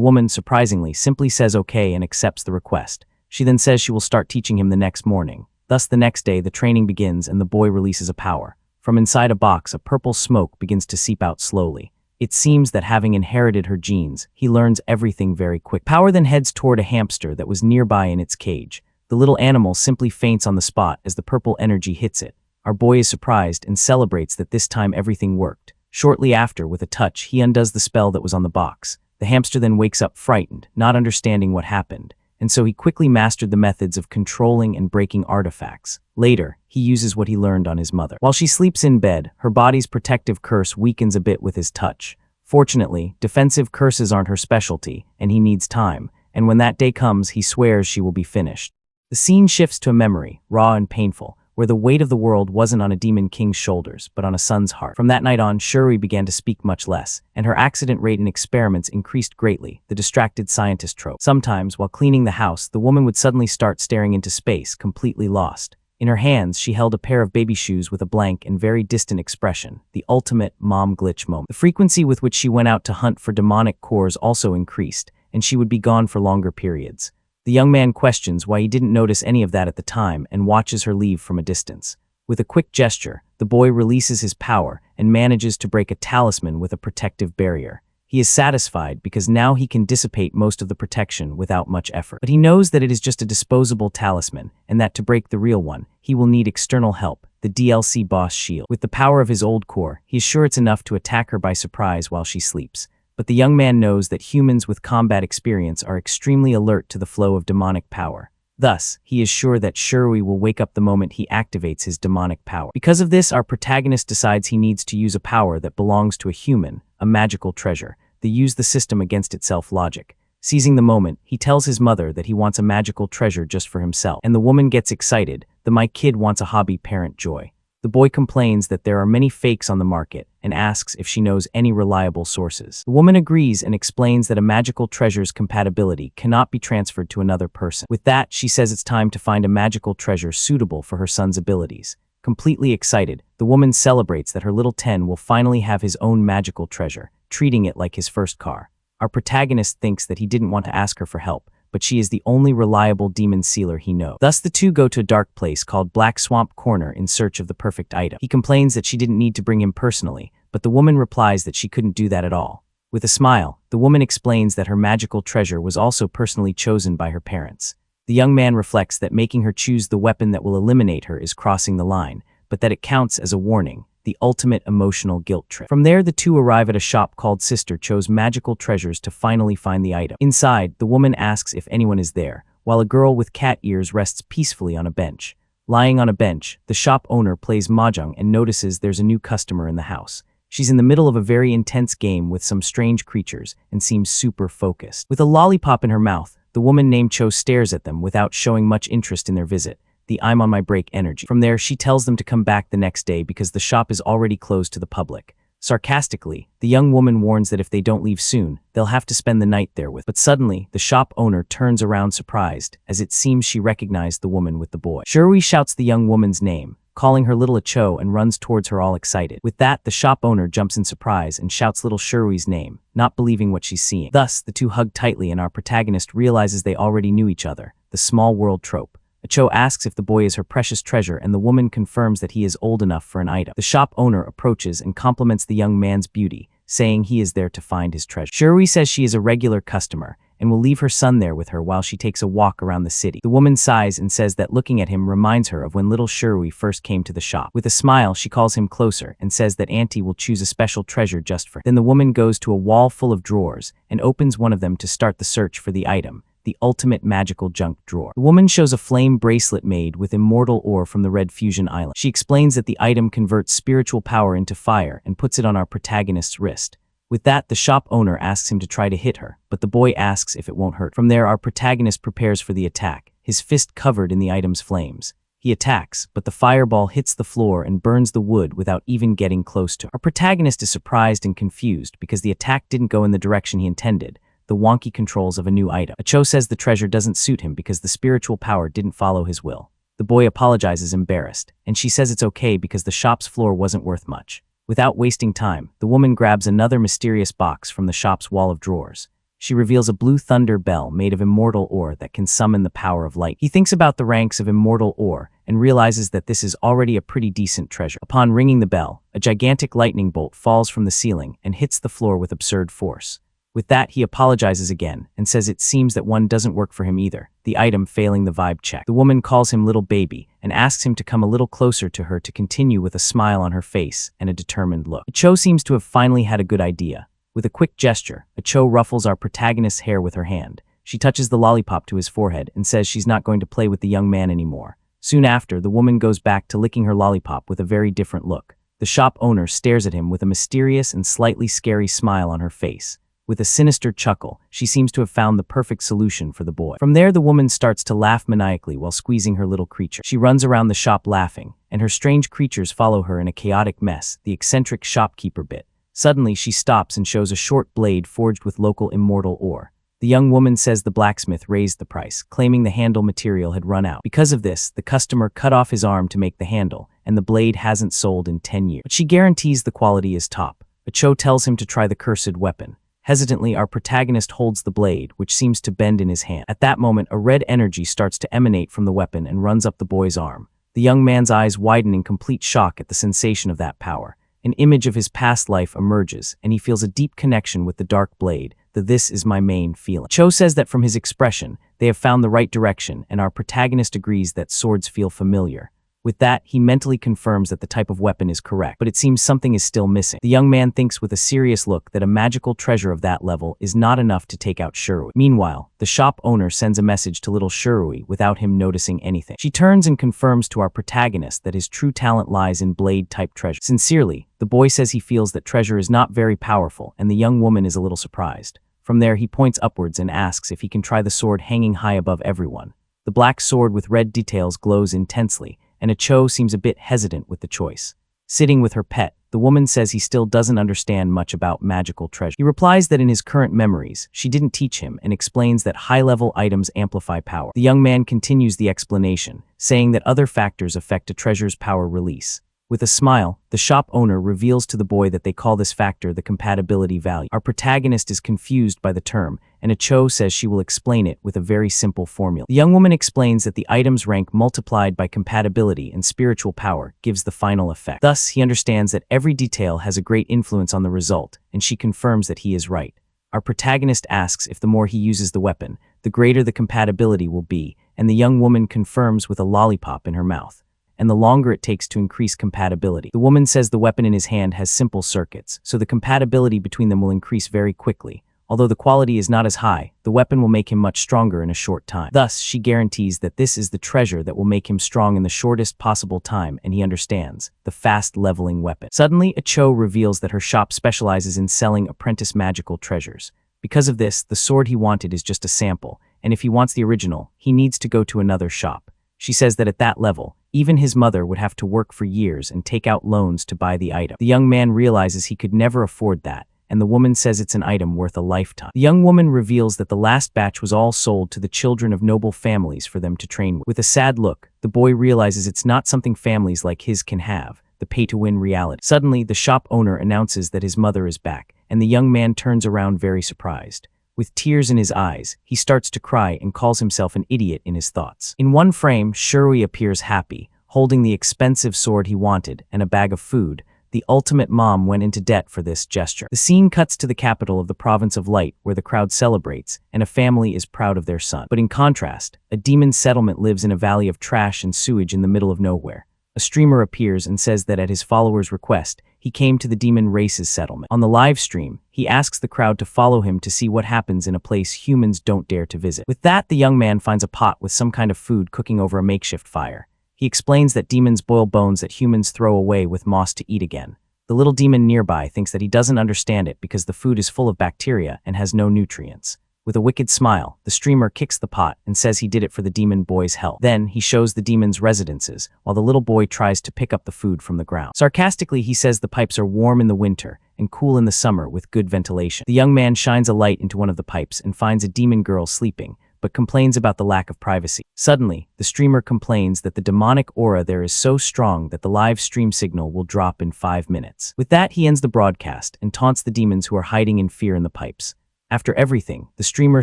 woman, surprisingly, simply says okay and accepts the request. She then says she will start teaching him the next morning. Thus, the next day, the training begins and the boy releases a power. From inside a box, a purple smoke begins to seep out slowly. It seems that having inherited her genes, he learns everything very quick. Power then heads toward a hamster that was nearby in its cage. The little animal simply faints on the spot as the purple energy hits it. Our boy is surprised and celebrates that this time everything worked. Shortly after, with a touch, he undoes the spell that was on the box. The hamster then wakes up frightened, not understanding what happened, and so he quickly mastered the methods of controlling and breaking artifacts. Later, he uses what he learned on his mother. While she sleeps in bed, her body's protective curse weakens a bit with his touch. Fortunately, defensive curses aren't her specialty, and he needs time, and when that day comes, he swears she will be finished. The scene shifts to a memory, raw and painful, where the weight of the world wasn't on a demon king's shoulders, but on a son's heart. From that night on, Shuri began to speak much less, and her accident rate in experiments increased greatly, the distracted scientist trope. Sometimes, while cleaning the house, the woman would suddenly start staring into space, completely lost. In her hands, she held a pair of baby shoes with a blank and very distant expression, the ultimate mom glitch moment. The frequency with which she went out to hunt for demonic cores also increased, and she would be gone for longer periods. The young man questions why he didn't notice any of that at the time and watches her leave from a distance. With a quick gesture, the boy releases his power and manages to break a talisman with a protective barrier. He is satisfied because now he can dissipate most of the protection without much effort. But he knows that it is just a disposable talisman, and that to break the real one, he will need external help, the DLC boss shield. With the power of his old core, he is sure it's enough to attack her by surprise while she sleeps. But the young man knows that humans with combat experience are extremely alert to the flow of demonic power. Thus, he is sure that Shuri will wake up the moment he activates his demonic power. Because of this, our protagonist decides he needs to use a power that belongs to a human, a magical treasure, that use the system against itself logic. Seizing the moment, he tells his mother that he wants a magical treasure just for himself, and the woman gets excited. My kid wants a hobby parent joy. The boy complains that there are many fakes on the market and asks if she knows any reliable sources. The woman agrees and explains that a magical treasure's compatibility cannot be transferred to another person. With that, she says it's time to find a magical treasure suitable for her son's abilities. Completely excited, the woman celebrates that her little 10 will finally have his own magical treasure, treating it like his first car. Our protagonist thinks that he didn't want to ask her for help, but she is the only reliable demon sealer he knows. Thus, the two go to a dark place called Black Swamp Corner in search of the perfect item. He complains that she didn't need to bring him personally, but the woman replies that she couldn't do that at all. With a smile, the woman explains that her magical treasure was also personally chosen by her parents. The young man reflects that making her choose the weapon that will eliminate her is crossing the line, but that it counts as a warning, the ultimate emotional guilt trip. From there, the two arrive at a shop called Sister Cho's Magical Treasures to finally find the item. Inside, the woman asks if anyone is there, while a girl with cat ears rests peacefully on a bench. Lying on a bench, the shop owner plays mahjong and notices there's a new customer in the house. She's in the middle of a very intense game with some strange creatures and seems super focused. With a lollipop in her mouth, the woman named Cho stares at them without showing much interest in their visit. The I'm on my break energy. From there, she tells them to come back the next day because the shop is already closed to the public. Sarcastically, the young woman warns that if they don't leave soon, they'll have to spend the night there with. But suddenly, the shop owner turns around surprised, as it seems she recognized the woman with the boy. Shuri shouts the young woman's name, calling her little Cho, and runs towards her all excited. With that, the shop owner jumps in surprise and shouts little Shuri's name, not believing what she's seeing. Thus, the two hug tightly and our protagonist realizes they already knew each other, the small world trope. Cho asks if the boy is her precious treasure, and the woman confirms that he is old enough for an item. The shop owner approaches and compliments the young man's beauty, saying he is there to find his treasure. Shuri says she is a regular customer and will leave her son there with her while she takes a walk around the city. The woman sighs and says that looking at him reminds her of when little Shuri first came to the shop. With a smile, she calls him closer and says that Auntie will choose a special treasure just for him. Then the woman goes to a wall full of drawers and opens one of them to start the search for the item, the ultimate magical junk drawer. The woman shows a flame bracelet made with immortal ore from the Red Fusion Island. She explains that the item converts spiritual power into fire and puts it on our protagonist's wrist. With that, the shop owner asks him to try to hit her, but the boy asks if it won't hurt. From there, our protagonist prepares for the attack, his fist covered in the item's flames. He attacks, but the fireball hits the floor and burns the wood without even getting close to her. Our protagonist is surprised and confused because the attack didn't go in the direction he intended, the wonky controls of a new item. Cho says the treasure doesn't suit him because the spiritual power didn't follow his will. The boy apologizes embarrassed, and she says it's okay because the shop's floor wasn't worth much. Without wasting time, the woman grabs another mysterious box from the shop's wall of drawers. She reveals a blue thunder bell made of immortal ore that can summon the power of light. He thinks about the ranks of immortal ore and realizes that this is already a pretty decent treasure. Upon ringing the bell, a gigantic lightning bolt falls from the ceiling and hits the floor with absurd force. With that, he apologizes again and says it seems that one doesn't work for him either, the item failing the vibe check. The woman calls him little baby and asks him to come a little closer to her to continue with a smile on her face and a determined look. Cho seems to have finally had a good idea. With a quick gesture, Cho ruffles our protagonist's hair with her hand. She touches the lollipop to his forehead and says she's not going to play with the young man anymore. Soon after, the woman goes back to licking her lollipop with a very different look. The shop owner stares at him with a mysterious and slightly scary smile on her face. With a sinister chuckle, she seems to have found the perfect solution for the boy. From there, the woman starts to laugh maniacally while squeezing her little creature. She runs around the shop laughing, and her strange creatures follow her in a chaotic mess, the eccentric shopkeeper bit. Suddenly, she stops and shows a short blade forged with local immortal ore. The young woman says the blacksmith raised the price, claiming the handle material had run out. Because of this, the customer cut off his arm to make the handle, and the blade hasn't sold in 10 years. But she guarantees the quality is top. Cho tells him to try the cursed weapon. Hesitantly, our protagonist holds the blade, which seems to bend in his hand. At that moment, a red energy starts to emanate from the weapon and runs up the boy's arm. The young man's eyes widen in complete shock at the sensation of that power. An image of his past life emerges, and he feels a deep connection with the dark blade, the "this is my main" feeling. Cho says that from his expression, they have found the right direction, and our protagonist agrees that swords feel familiar. With that, he mentally confirms that the type of weapon is correct, but it seems something is still missing. The young man thinks with a serious look that a magical treasure of that level is not enough to take out Shirui. Meanwhile, the shop owner sends a message to little Shirui without him noticing anything. She turns and confirms to our protagonist that his true talent lies in blade-type treasure. Sincerely, the boy says he feels that treasure is not very powerful, and the young woman is a little surprised. From there, he points upwards and asks if he can try the sword hanging high above everyone. The black sword with red details glows intensely, and Cho seems a bit hesitant with the choice. Sitting with her pet, the woman says he still doesn't understand much about magical treasure. He replies that in his current memories, she didn't teach him and explains that high-level items amplify power. The young man continues the explanation, saying that other factors affect a treasure's power release. With a smile, the shop owner reveals to the boy that they call this factor the compatibility value. Our protagonist is confused by the term, and Cho says she will explain it with a very simple formula. The young woman explains that the item's rank multiplied by compatibility and spiritual power gives the final effect. Thus, he understands that every detail has a great influence on the result, and she confirms that he is right. Our protagonist asks if the more he uses the weapon, the greater the compatibility will be, and the young woman confirms with a lollipop in her mouth. And the longer it takes to increase compatibility. The woman says the weapon in his hand has simple circuits, so the compatibility between them will increase very quickly. Although the quality is not as high, the weapon will make him much stronger in a short time. Thus, she guarantees that this is the treasure that will make him strong in the shortest possible time, and he understands, the fast leveling weapon. Suddenly, Cho reveals that her shop specializes in selling apprentice magical treasures. Because of this, the sword he wanted is just a sample, and if he wants the original, he needs to go to another shop. She says that at that level, even his mother would have to work for years and take out loans to buy the item. The young man realizes he could never afford that, and the woman says it's an item worth a lifetime. The young woman reveals that the last batch was all sold to the children of noble families for them to train with. With a sad look, the boy realizes it's not something families like his can have, the pay-to-win reality. Suddenly, the shop owner announces that his mother is back, and the young man turns around very surprised. With tears in his eyes, he starts to cry and calls himself an idiot in his thoughts. In one frame, Shirui appears happy, holding the expensive sword he wanted and a bag of food. The ultimate mom went into debt for this gesture. The scene cuts to the capital of the province of Light, where the crowd celebrates, and a family is proud of their son. But in contrast, a demon settlement lives in a valley of trash and sewage in the middle of nowhere. a streamer appears and says that at his followers' request, he came to the demon race's settlement. On the live stream, he asks the crowd to follow him to see what happens in a place humans don't dare to visit. With that, the young man finds a pot with some kind of food cooking over a makeshift fire. He explains that demons boil bones that humans throw away with moss to eat again. The little demon nearby thinks that he doesn't understand it because the food is full of bacteria and has no nutrients. With a wicked smile, the streamer kicks the pot and says he did it for the demon boy's health. Then, he shows the demon's residences, while the little boy tries to pick up the food from the ground. Sarcastically, he says the pipes are warm in the winter and cool in the summer with good ventilation. The young man shines a light into one of the pipes and finds a demon girl sleeping, but complains about the lack of privacy. Suddenly, the streamer complains that the demonic aura there is so strong that the live stream signal will drop in 5 minutes. With that, he ends the broadcast and taunts the demons who are hiding in fear in the pipes. After everything, the streamer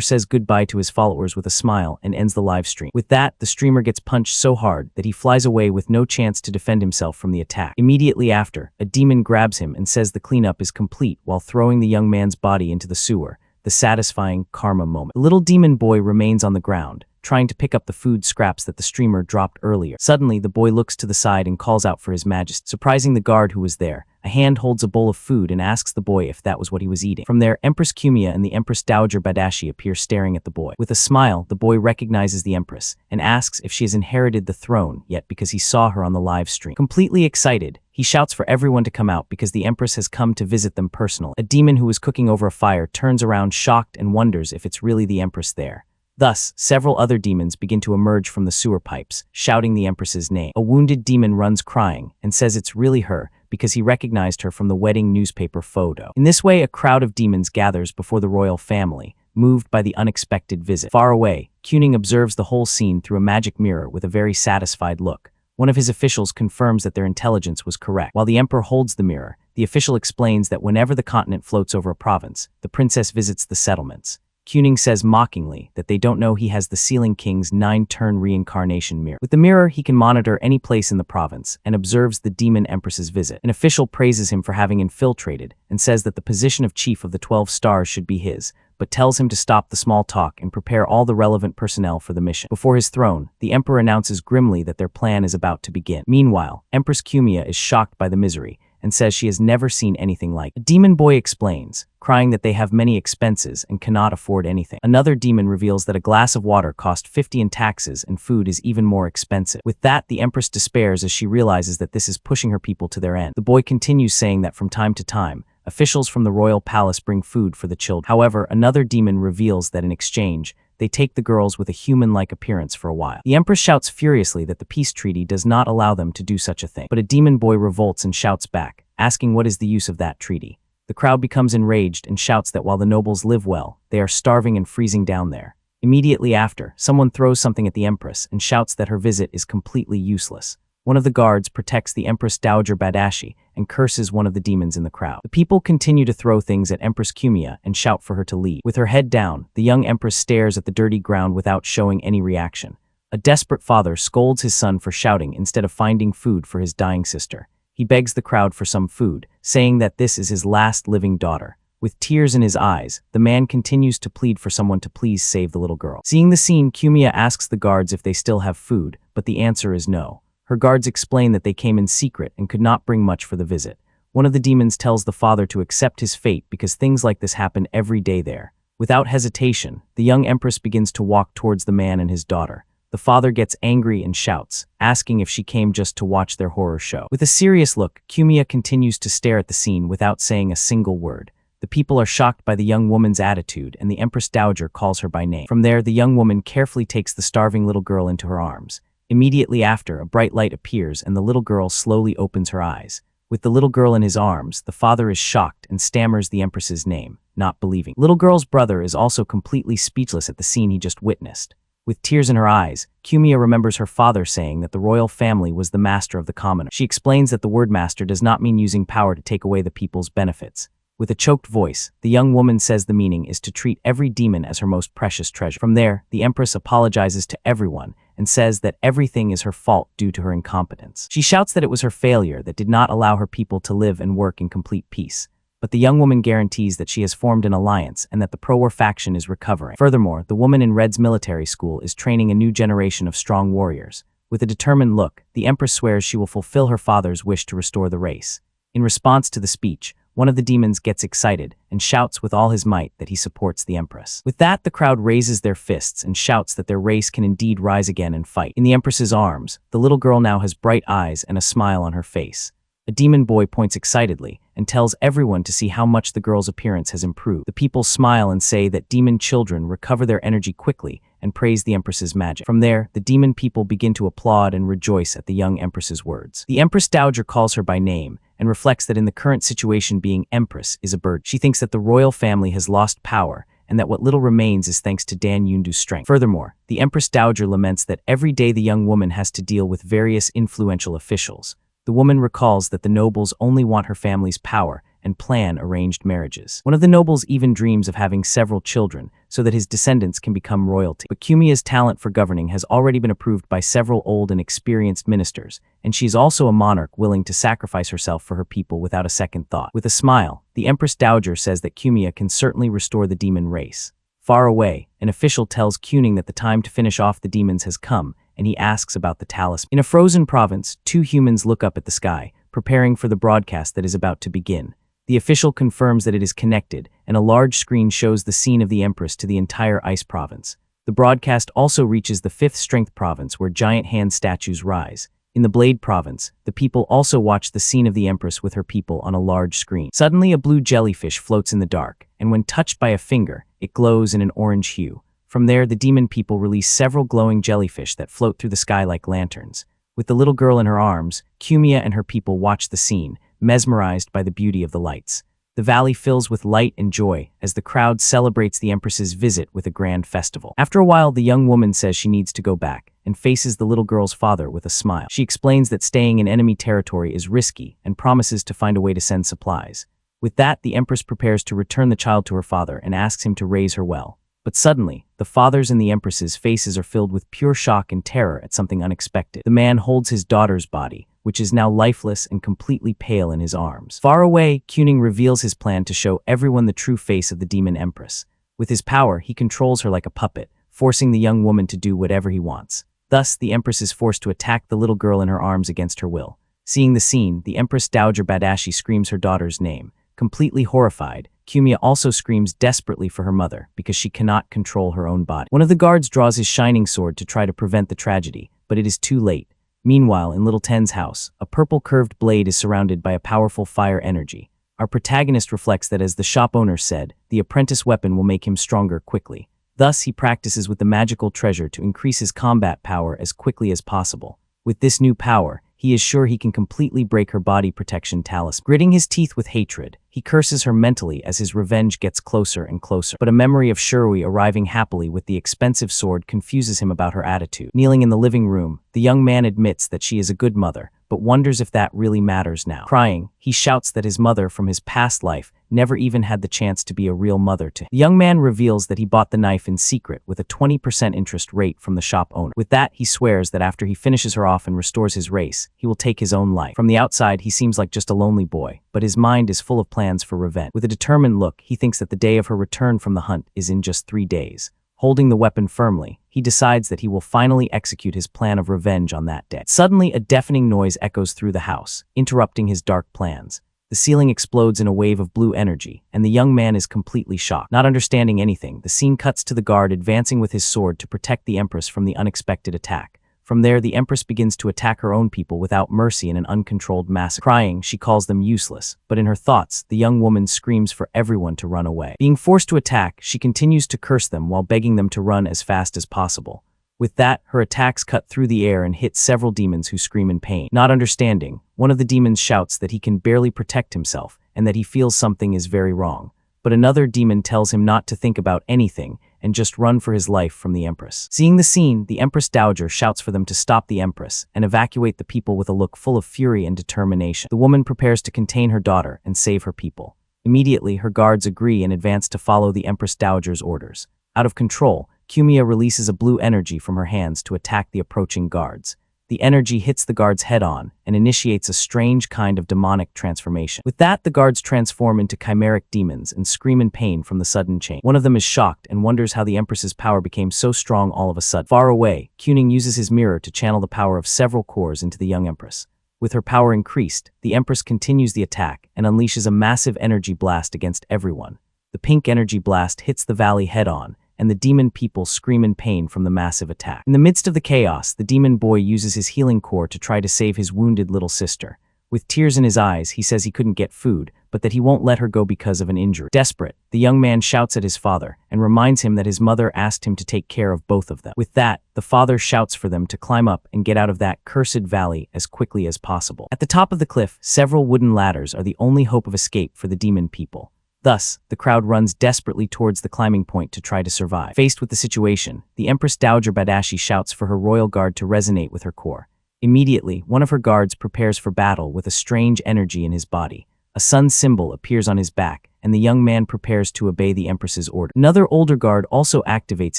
says goodbye to his followers with a smile and ends the live stream. With that, the streamer gets punched so hard that he flies away with no chance to defend himself from the attack. Immediately after, a demon grabs him and says the cleanup is complete while throwing the young man's body into the sewer, the satisfying karma moment. The little demon boy remains on the ground, trying to pick up the food scraps that the streamer dropped earlier. Suddenly, the boy looks to the side and calls out for his majesty. Surprising the guard who was there, a hand holds a bowl of food and asks the boy if that was what he was eating. From there, Empress Kumia and the Empress Dowager Badashi appear staring at the boy. With a smile, the boy recognizes the Empress and asks if she has inherited the throne yet because he saw her on the live stream. Completely excited, he shouts for everyone to come out because the Empress has come to visit them personally. A demon who was cooking over a fire turns around shocked and wonders if it's really the Empress there. Thus, several other demons begin to emerge from the sewer pipes, shouting the Empress's name. A wounded demon runs crying and says it's really her because he recognized her from the wedding newspaper photo. In this way, a crowd of demons gathers before the royal family, moved by the unexpected visit. Far away, Kuning observes the whole scene through a magic mirror with a very satisfied look. One of his officials confirms that their intelligence was correct. While the emperor holds the mirror, the official explains that whenever the continent floats over a province, the princess visits the settlements. Kuning says mockingly that they don't know he has the Ceiling King's 9-turn reincarnation mirror. With the mirror, he can monitor any place in the province and observes the demon empress's visit. An official praises him for having infiltrated and says that the position of chief of the 12 stars should be his, but tells him to stop the small talk and prepare all the relevant personnel for the mission. Before his throne, the emperor announces grimly that their plan is about to begin. Meanwhile, Empress Kumia is shocked by the misery and says she has never seen anything like it. A demon boy explains, crying that they have many expenses and cannot afford anything. Another demon reveals that a glass of water cost 50 in taxes and food is even more expensive. With that, the Empress despairs as she realizes that this is pushing her people to their end. The boy continues saying that from time to time, officials from the royal palace bring food for the children. However, another demon reveals that in exchange, they take the girls with a human-like appearance for a while. The Empress shouts furiously that the peace treaty does not allow them to do such a thing. But a demon boy revolts and shouts back, asking what is the use of that treaty. The crowd becomes enraged and shouts that while the nobles live well, they are starving and freezing down there. Immediately after, someone throws something at the Empress and shouts that her visit is completely useless. One of the guards protects the Empress Dowager Badashi and curses one of the demons in the crowd. The people continue to throw things at Empress Kumia and shout for her to leave. With her head down, the young Empress stares at the dirty ground without showing any reaction. A desperate father scolds his son for shouting instead of finding food for his dying sister. He begs the crowd for some food, saying that this is his last living daughter. With tears in his eyes, the man continues to plead for someone to please save the little girl. Seeing the scene, Kumia asks the guards if they still have food, but the answer is no. Her guards explain that they came in secret and could not bring much for the visit. One of the demons tells the father to accept his fate because things like this happen every day there. Without hesitation, the young empress begins to walk towards the man and his daughter. The father gets angry and shouts, asking if she came just to watch their horror show. With a serious look, Kumia continues to stare at the scene without saying a single word. The people are shocked by the young woman's attitude and the Empress Dowager calls her by name. From there, the young woman carefully takes the starving little girl into her arms. Immediately after, a bright light appears and the little girl slowly opens her eyes. With the little girl in his arms, the father is shocked and stammers the Empress's name, not believing. Little girl's brother is also completely speechless at the scene he just witnessed. With tears in her eyes, Kumia remembers her father saying that the royal family was the master of the commoner. She explains that the word master does not mean using power to take away the people's benefits. With a choked voice, the young woman says the meaning is to treat every demon as her most precious treasure. From there, the Empress apologizes to everyone and says that everything is her fault due to her incompetence. She shouts that it was her failure that did not allow her people to live and work in complete peace. But the young woman guarantees that she has formed an alliance and that the pro-war faction is recovering. Furthermore, the woman in Red's military school is training a new generation of strong warriors. With a determined look, the Empress swears she will fulfill her father's wish to restore the race. In response to the speech, one of the demons gets excited and shouts with all his might that he supports the Empress. With that, the crowd raises their fists and shouts that their race can indeed rise again and fight. In the Empress's arms, the little girl now has bright eyes and a smile on her face. A demon boy points excitedly and tells everyone to see how much the girl's appearance has improved. The people smile and say that demon children recover their energy quickly and praise the Empress's magic. From there, the demon people begin to applaud and rejoice at the young Empress's words. The Empress Dowager calls her by name and reflects that in the current situation being Empress is a burden. She thinks that the royal family has lost power and that what little remains is thanks to Dan Yundu's strength. Furthermore, the Empress Dowager laments that every day the young woman has to deal with various influential officials. The woman recalls that the nobles only want her family's power and plan arranged marriages. One of the nobles even dreams of having several children so that his descendants can become royalty. But Kumiya's talent for governing has already been approved by several old and experienced ministers, and she is also a monarch willing to sacrifice herself for her people without a second thought. With a smile, the Empress Dowager says that Kumiya can certainly restore the demon race. Far away, an official tells Kuning that the time to finish off the demons has come, and he asks about the talisman. In a frozen province, two humans look up at the sky, preparing for the broadcast that is about to begin. The official confirms that it is connected, and a large screen shows the scene of the Empress to the entire ice province. The broadcast also reaches the 5th strength province where giant hand statues rise. In the Blade province, the people also watch the scene of the Empress with her people on a large screen. Suddenly, a blue jellyfish floats in the dark, and when touched by a finger, it glows in an orange hue. From there, the demon people release several glowing jellyfish that float through the sky like lanterns. With the little girl in her arms, Kumiya and her people watch the scene, mesmerized by the beauty of the lights. The valley fills with light and joy as the crowd celebrates the Empress's visit with a grand festival. After a while, the young woman says she needs to go back and faces the little girl's father with a smile. She explains that staying in enemy territory is risky and promises to find a way to send supplies. With that, the Empress prepares to return the child to her father and asks him to raise her well. But suddenly, the father's and the Empress's faces are filled with pure shock and terror at something unexpected. The man holds his daughter's body, which is now lifeless and completely pale, in his arms. Far away, Kuning reveals his plan to show everyone the true face of the demon Empress. With his power, he controls her like a puppet, forcing the young woman to do whatever he wants. Thus, the Empress is forced to attack the little girl in her arms against her will. Seeing the scene, the Empress Dowager Badashi screams her daughter's name. Completely horrified, Kumiya also screams desperately for her mother because she cannot control her own body. One of the guards draws his shining sword to try to prevent the tragedy, but it is too late. Meanwhile, in Little Ten's house, a purple curved blade is surrounded by a powerful fire energy. Our protagonist reflects that, as the shop owner said, the apprentice weapon will make him stronger quickly. Thus, he practices with the magical treasure to increase his combat power as quickly as possible. With this new power, he is sure he can completely break her body protection talisman. Gritting his teeth with hatred, he curses her mentally as his revenge gets closer and closer. But a memory of Shirui arriving happily with the expensive sword confuses him about her attitude. Kneeling in the living room, the young man admits that she is a good mother, but wonders if that really matters now. Crying, he shouts that his mother from his past life never even had the chance to be a real mother to him. The young man reveals that he bought the knife in secret with a 20% interest rate from the shop owner. With that, he swears that after he finishes her off and restores his race, he will take his own life. From the outside, he seems like just a lonely boy, but his mind is full of plans for revenge. With a determined look, he thinks that the day of her return from the hunt is in just 3 days. Holding the weapon firmly, he decides that he will finally execute his plan of revenge on that day. Suddenly, a deafening noise echoes through the house, interrupting his dark plans. The ceiling explodes in a wave of blue energy, and the young man is completely shocked. Not understanding anything, the scene cuts to the guard advancing with his sword to protect the Empress from the unexpected attack. From there, the Empress begins to attack her own people without mercy in an uncontrolled massacre. Crying, she calls them useless, but in her thoughts, the young woman screams for everyone to run away. Being forced to attack, she continues to curse them while begging them to run as fast as possible. With that, her attacks cut through the air and hit several demons who scream in pain. Not understanding, one of the demons shouts that he can barely protect himself and that he feels something is very wrong. But another demon tells him not to think about anything and just run for his life from the Empress. Seeing the scene, the Empress Dowager shouts for them to stop the Empress and evacuate the people with a look full of fury and determination. The woman prepares to contain her daughter and save her people. Immediately, her guards agree and advance to follow the Empress Dowager's orders. Out of control, Kumiya releases a blue energy from her hands to attack the approaching guards. the energy hits the guards head-on and initiates a strange kind of demonic transformation. With that, the guards transform into chimeric demons and scream in pain from the sudden change. One of them is shocked and wonders how the Empress's power became so strong all of a sudden. Far away, Kuning uses his mirror to channel the power of several cores into the young Empress. With her power increased, the Empress continues the attack and unleashes a massive energy blast against everyone. The pink energy blast hits the valley head-on, and the demon people scream in pain from the massive attack. In the midst of the chaos, the demon boy uses his healing core to try to save his wounded little sister. With tears in his eyes, he says he couldn't get food, but that he won't let her go because of an injury. Desperate, the young man shouts at his father and reminds him that his mother asked him to take care of both of them. With that, the father shouts for them to climb up and get out of that cursed valley as quickly as possible. At the top of the cliff, several wooden ladders are the only hope of escape for the demon people. Thus, the crowd runs desperately towards the climbing point to try to survive. Faced with the situation, the Empress Dowager Badashi shouts for her royal guard to resonate with her core. Immediately, one of her guards prepares for battle with a strange energy in his body. A sun symbol appears on his back, and the young man prepares to obey the Empress's order. Another older guard also activates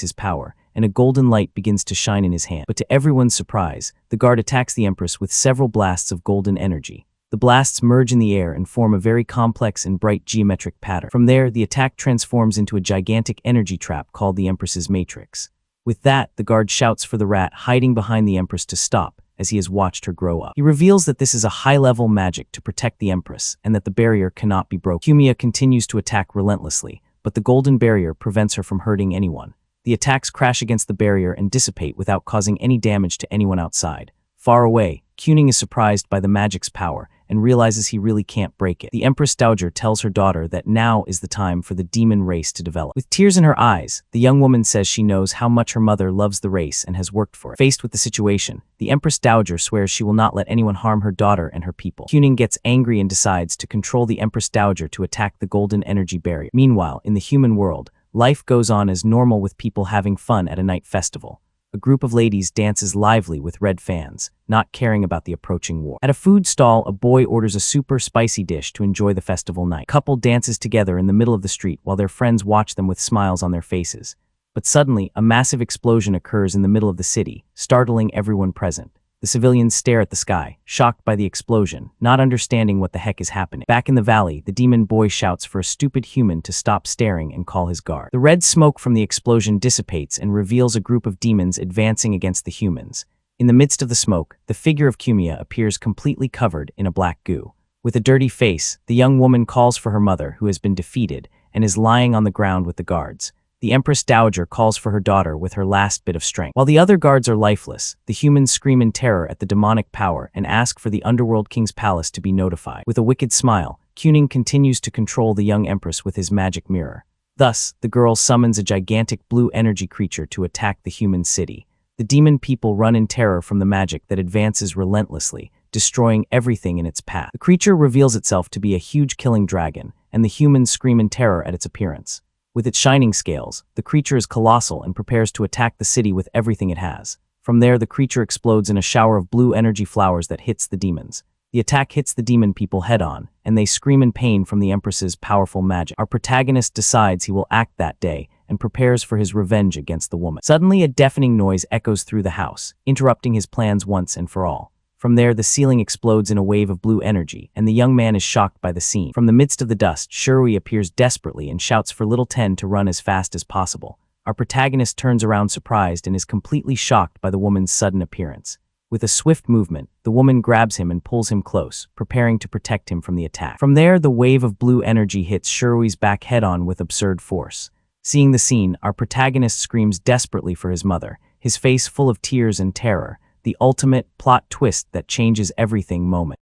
his power, and a golden light begins to shine in his hand. But to everyone's surprise, the guard attacks the Empress with several blasts of golden energy. The blasts merge in the air and form a very complex and bright geometric pattern. From there, the attack transforms into a gigantic energy trap called the Empress's Matrix. With that, the guard shouts for the rat hiding behind the Empress to stop, as he has watched her grow up. He reveals that this is a high-level magic to protect the Empress, and that the barrier cannot be broken. Kumiya continues to attack relentlessly, but the golden barrier prevents her from hurting anyone. The attacks crash against the barrier and dissipate without causing any damage to anyone outside. Far away, Kuning is surprised by the magic's power and realizes he really can't break it. The Empress Dowager tells her daughter that now is the time for the demon race to develop. With tears in her eyes, the young woman says she knows how much her mother loves the race and has worked for it. Faced with the situation, the Empress Dowager swears she will not let anyone harm her daughter and her people. Kuning gets angry and decides to control the Empress Dowager to attack the golden energy barrier. Meanwhile, in the human world, life goes on as normal with people having fun at a night festival. A group of ladies dances lively with red fans, not caring about the approaching war. At a food stall, a boy orders a super spicy dish to enjoy the festival night. A couple dances together in the middle of the street while their friends watch them with smiles on their faces. But suddenly, a massive explosion occurs in the middle of the city, startling everyone present. The civilians stare at the sky, shocked by the explosion, not understanding what the heck is happening. Back in the valley, the demon boy shouts for a stupid human to stop staring and call his guard. The red smoke from the explosion dissipates and reveals a group of demons advancing against the humans. In the midst of the smoke, the figure of Kumiya appears completely covered in a black goo. With a dirty face, the young woman calls for her mother, who has been defeated, and is lying on the ground with the guards. The Empress Dowager calls for her daughter with her last bit of strength. While the other guards are lifeless, the humans scream in terror at the demonic power and ask for the Underworld King's palace to be notified. With a wicked smile, Kuning continues to control the young Empress with his magic mirror. Thus, the girl summons a gigantic blue energy creature to attack the human city. The demon people run in terror from the magic that advances relentlessly, destroying everything in its path. The creature reveals itself to be a huge killing dragon, and the humans scream in terror at its appearance. With its shining scales, the creature is colossal and prepares to attack the city with everything it has. From there, the creature explodes in a shower of blue energy flowers that hits the demons. The attack hits the demon people head-on, and they scream in pain from the Empress's powerful magic. Our protagonist decides he will act that day and prepares for his revenge against the woman. Suddenly, a deafening noise echoes through the house, interrupting his plans once and for all. From there, the ceiling explodes in a wave of blue energy, and the young man is shocked by the scene. From the midst of the dust, Shirui appears desperately and shouts for little Ten to run as fast as possible. Our protagonist turns around surprised and is completely shocked by the woman's sudden appearance. With a swift movement, the woman grabs him and pulls him close, preparing to protect him from the attack. From there, the wave of blue energy hits Shirui's back head-on with absurd force. Seeing the scene, our protagonist screams desperately for his mother, his face full of tears and terror, the ultimate plot twist that changes everything moment.